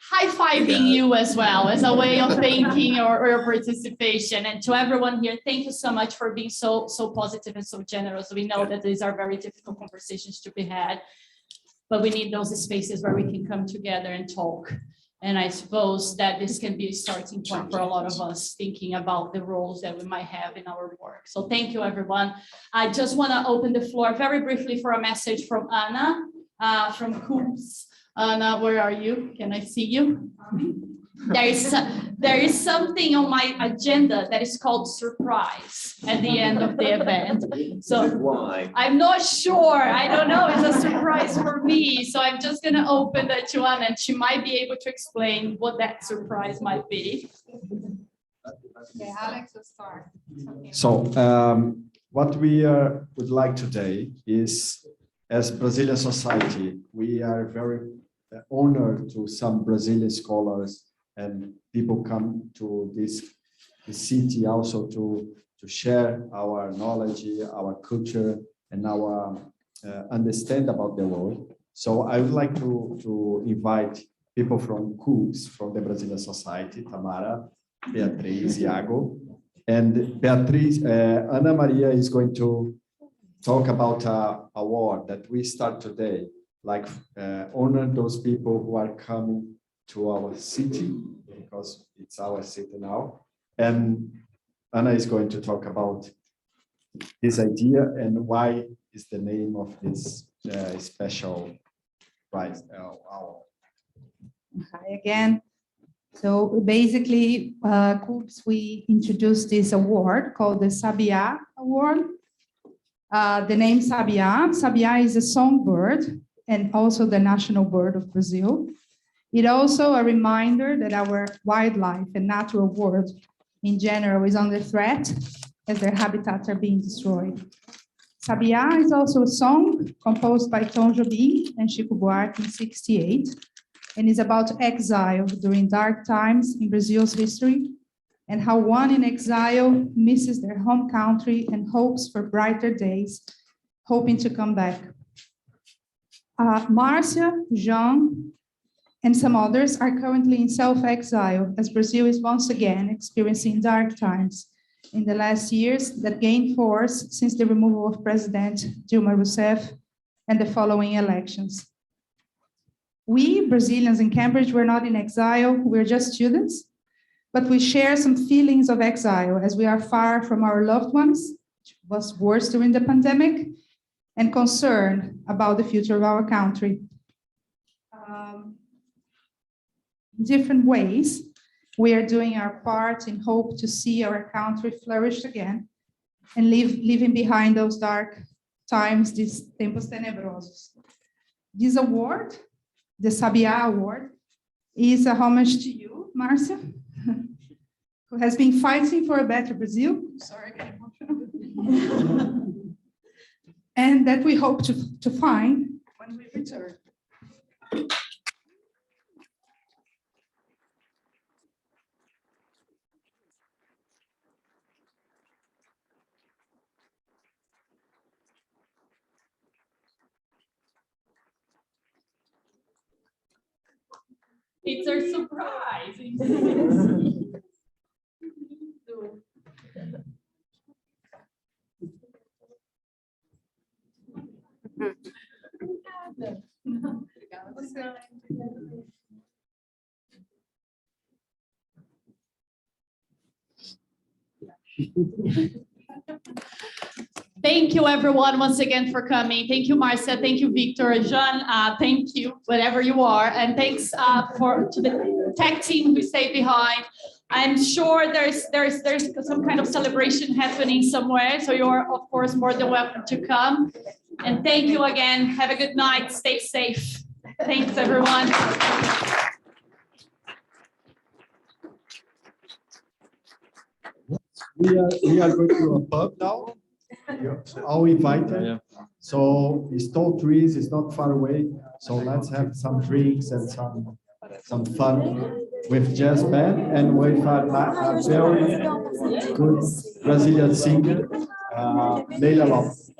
high-fiving you as well as a way of thanking your participation. And to everyone here, thank you so much for being so positive and so generous. We know that these are very difficult conversations to be had, but we need those spaces where we can come together and talk. And I suppose that this can be a starting point for a lot of us thinking about the roles that we might have in our work. So thank you, everyone. I just want to open the floor very briefly for a message from Anna, from CUBS. Anna, where are you? Can I see you? There is something on my agenda that is called surprise at the end of the event. So why? I'm not sure. I don't know. It's a surprise for me. So I'm just going to open that to Anna, and she might be able to explain what that surprise might be. Okay, Alex will start. Okay. So what we would like today is, as Brazilian society, we are very honored to some Brazilian scholars and people come to this city also to share our knowledge, our culture, and our understand about the world. So I would like to invite people from CUBS, from the Brazilian Society, Tamara, Beatriz, Iago, and Beatriz, Ana Maria is going to talk about an award that we start today, like honor those people who are coming to our city, because it's our city now. And Anna is going to talk about this idea and why is the name of this special prize. Hi again. So basically, CUBS, we introduced this award called the Sabia Award. The name Sabia. Sabia is a songbird and also the national bird of Brazil. It also a reminder that our wildlife and natural world in general is under threat as their habitats are being destroyed. Sabia is also a song composed by Tom Jobim and Chico Buarque in 1968, and is about exile during dark times in Brazil's history, and how one in exile misses their home country and hopes for brighter days, hoping to come back. Márcia, Jean, and some others are currently in self-exile as Brazil is once again experiencing dark times in the last years that gained force since the removal of President Dilma Rousseff and the following elections. We, Brazilians in Cambridge, were not in exile, we're just students, but we share some feelings of exile as we are far from our loved ones, which was worse during the pandemic, and concerned about the future of our country. In different ways, we are doing our part in hope to see our country flourish again and leaving behind those dark times, these tempos tenebrosos. This award, the Sabia Award, is a homage to you, Márcia, who has been fighting for a better Brazil. Sorry, I get emotional. And that we hope to find when we return. It's a surprise. Thank you, everyone, once again for coming. Thank you, Márcia. Thank you, Vitter. Jean, thank you, wherever you are. And thanks to the tech team who stayed behind. I'm sure there's some kind of celebration happening somewhere. So you're, of course, more than welcome to come. And thank you again. Have a good night. Stay safe. Thanks, everyone. We are going to a pub now. You're all invited. Yeah. So it's tall trees, it's not far away. So let's have some drinks and some fun with jazz band and with a very good Brazilian singer, Leila Lopes.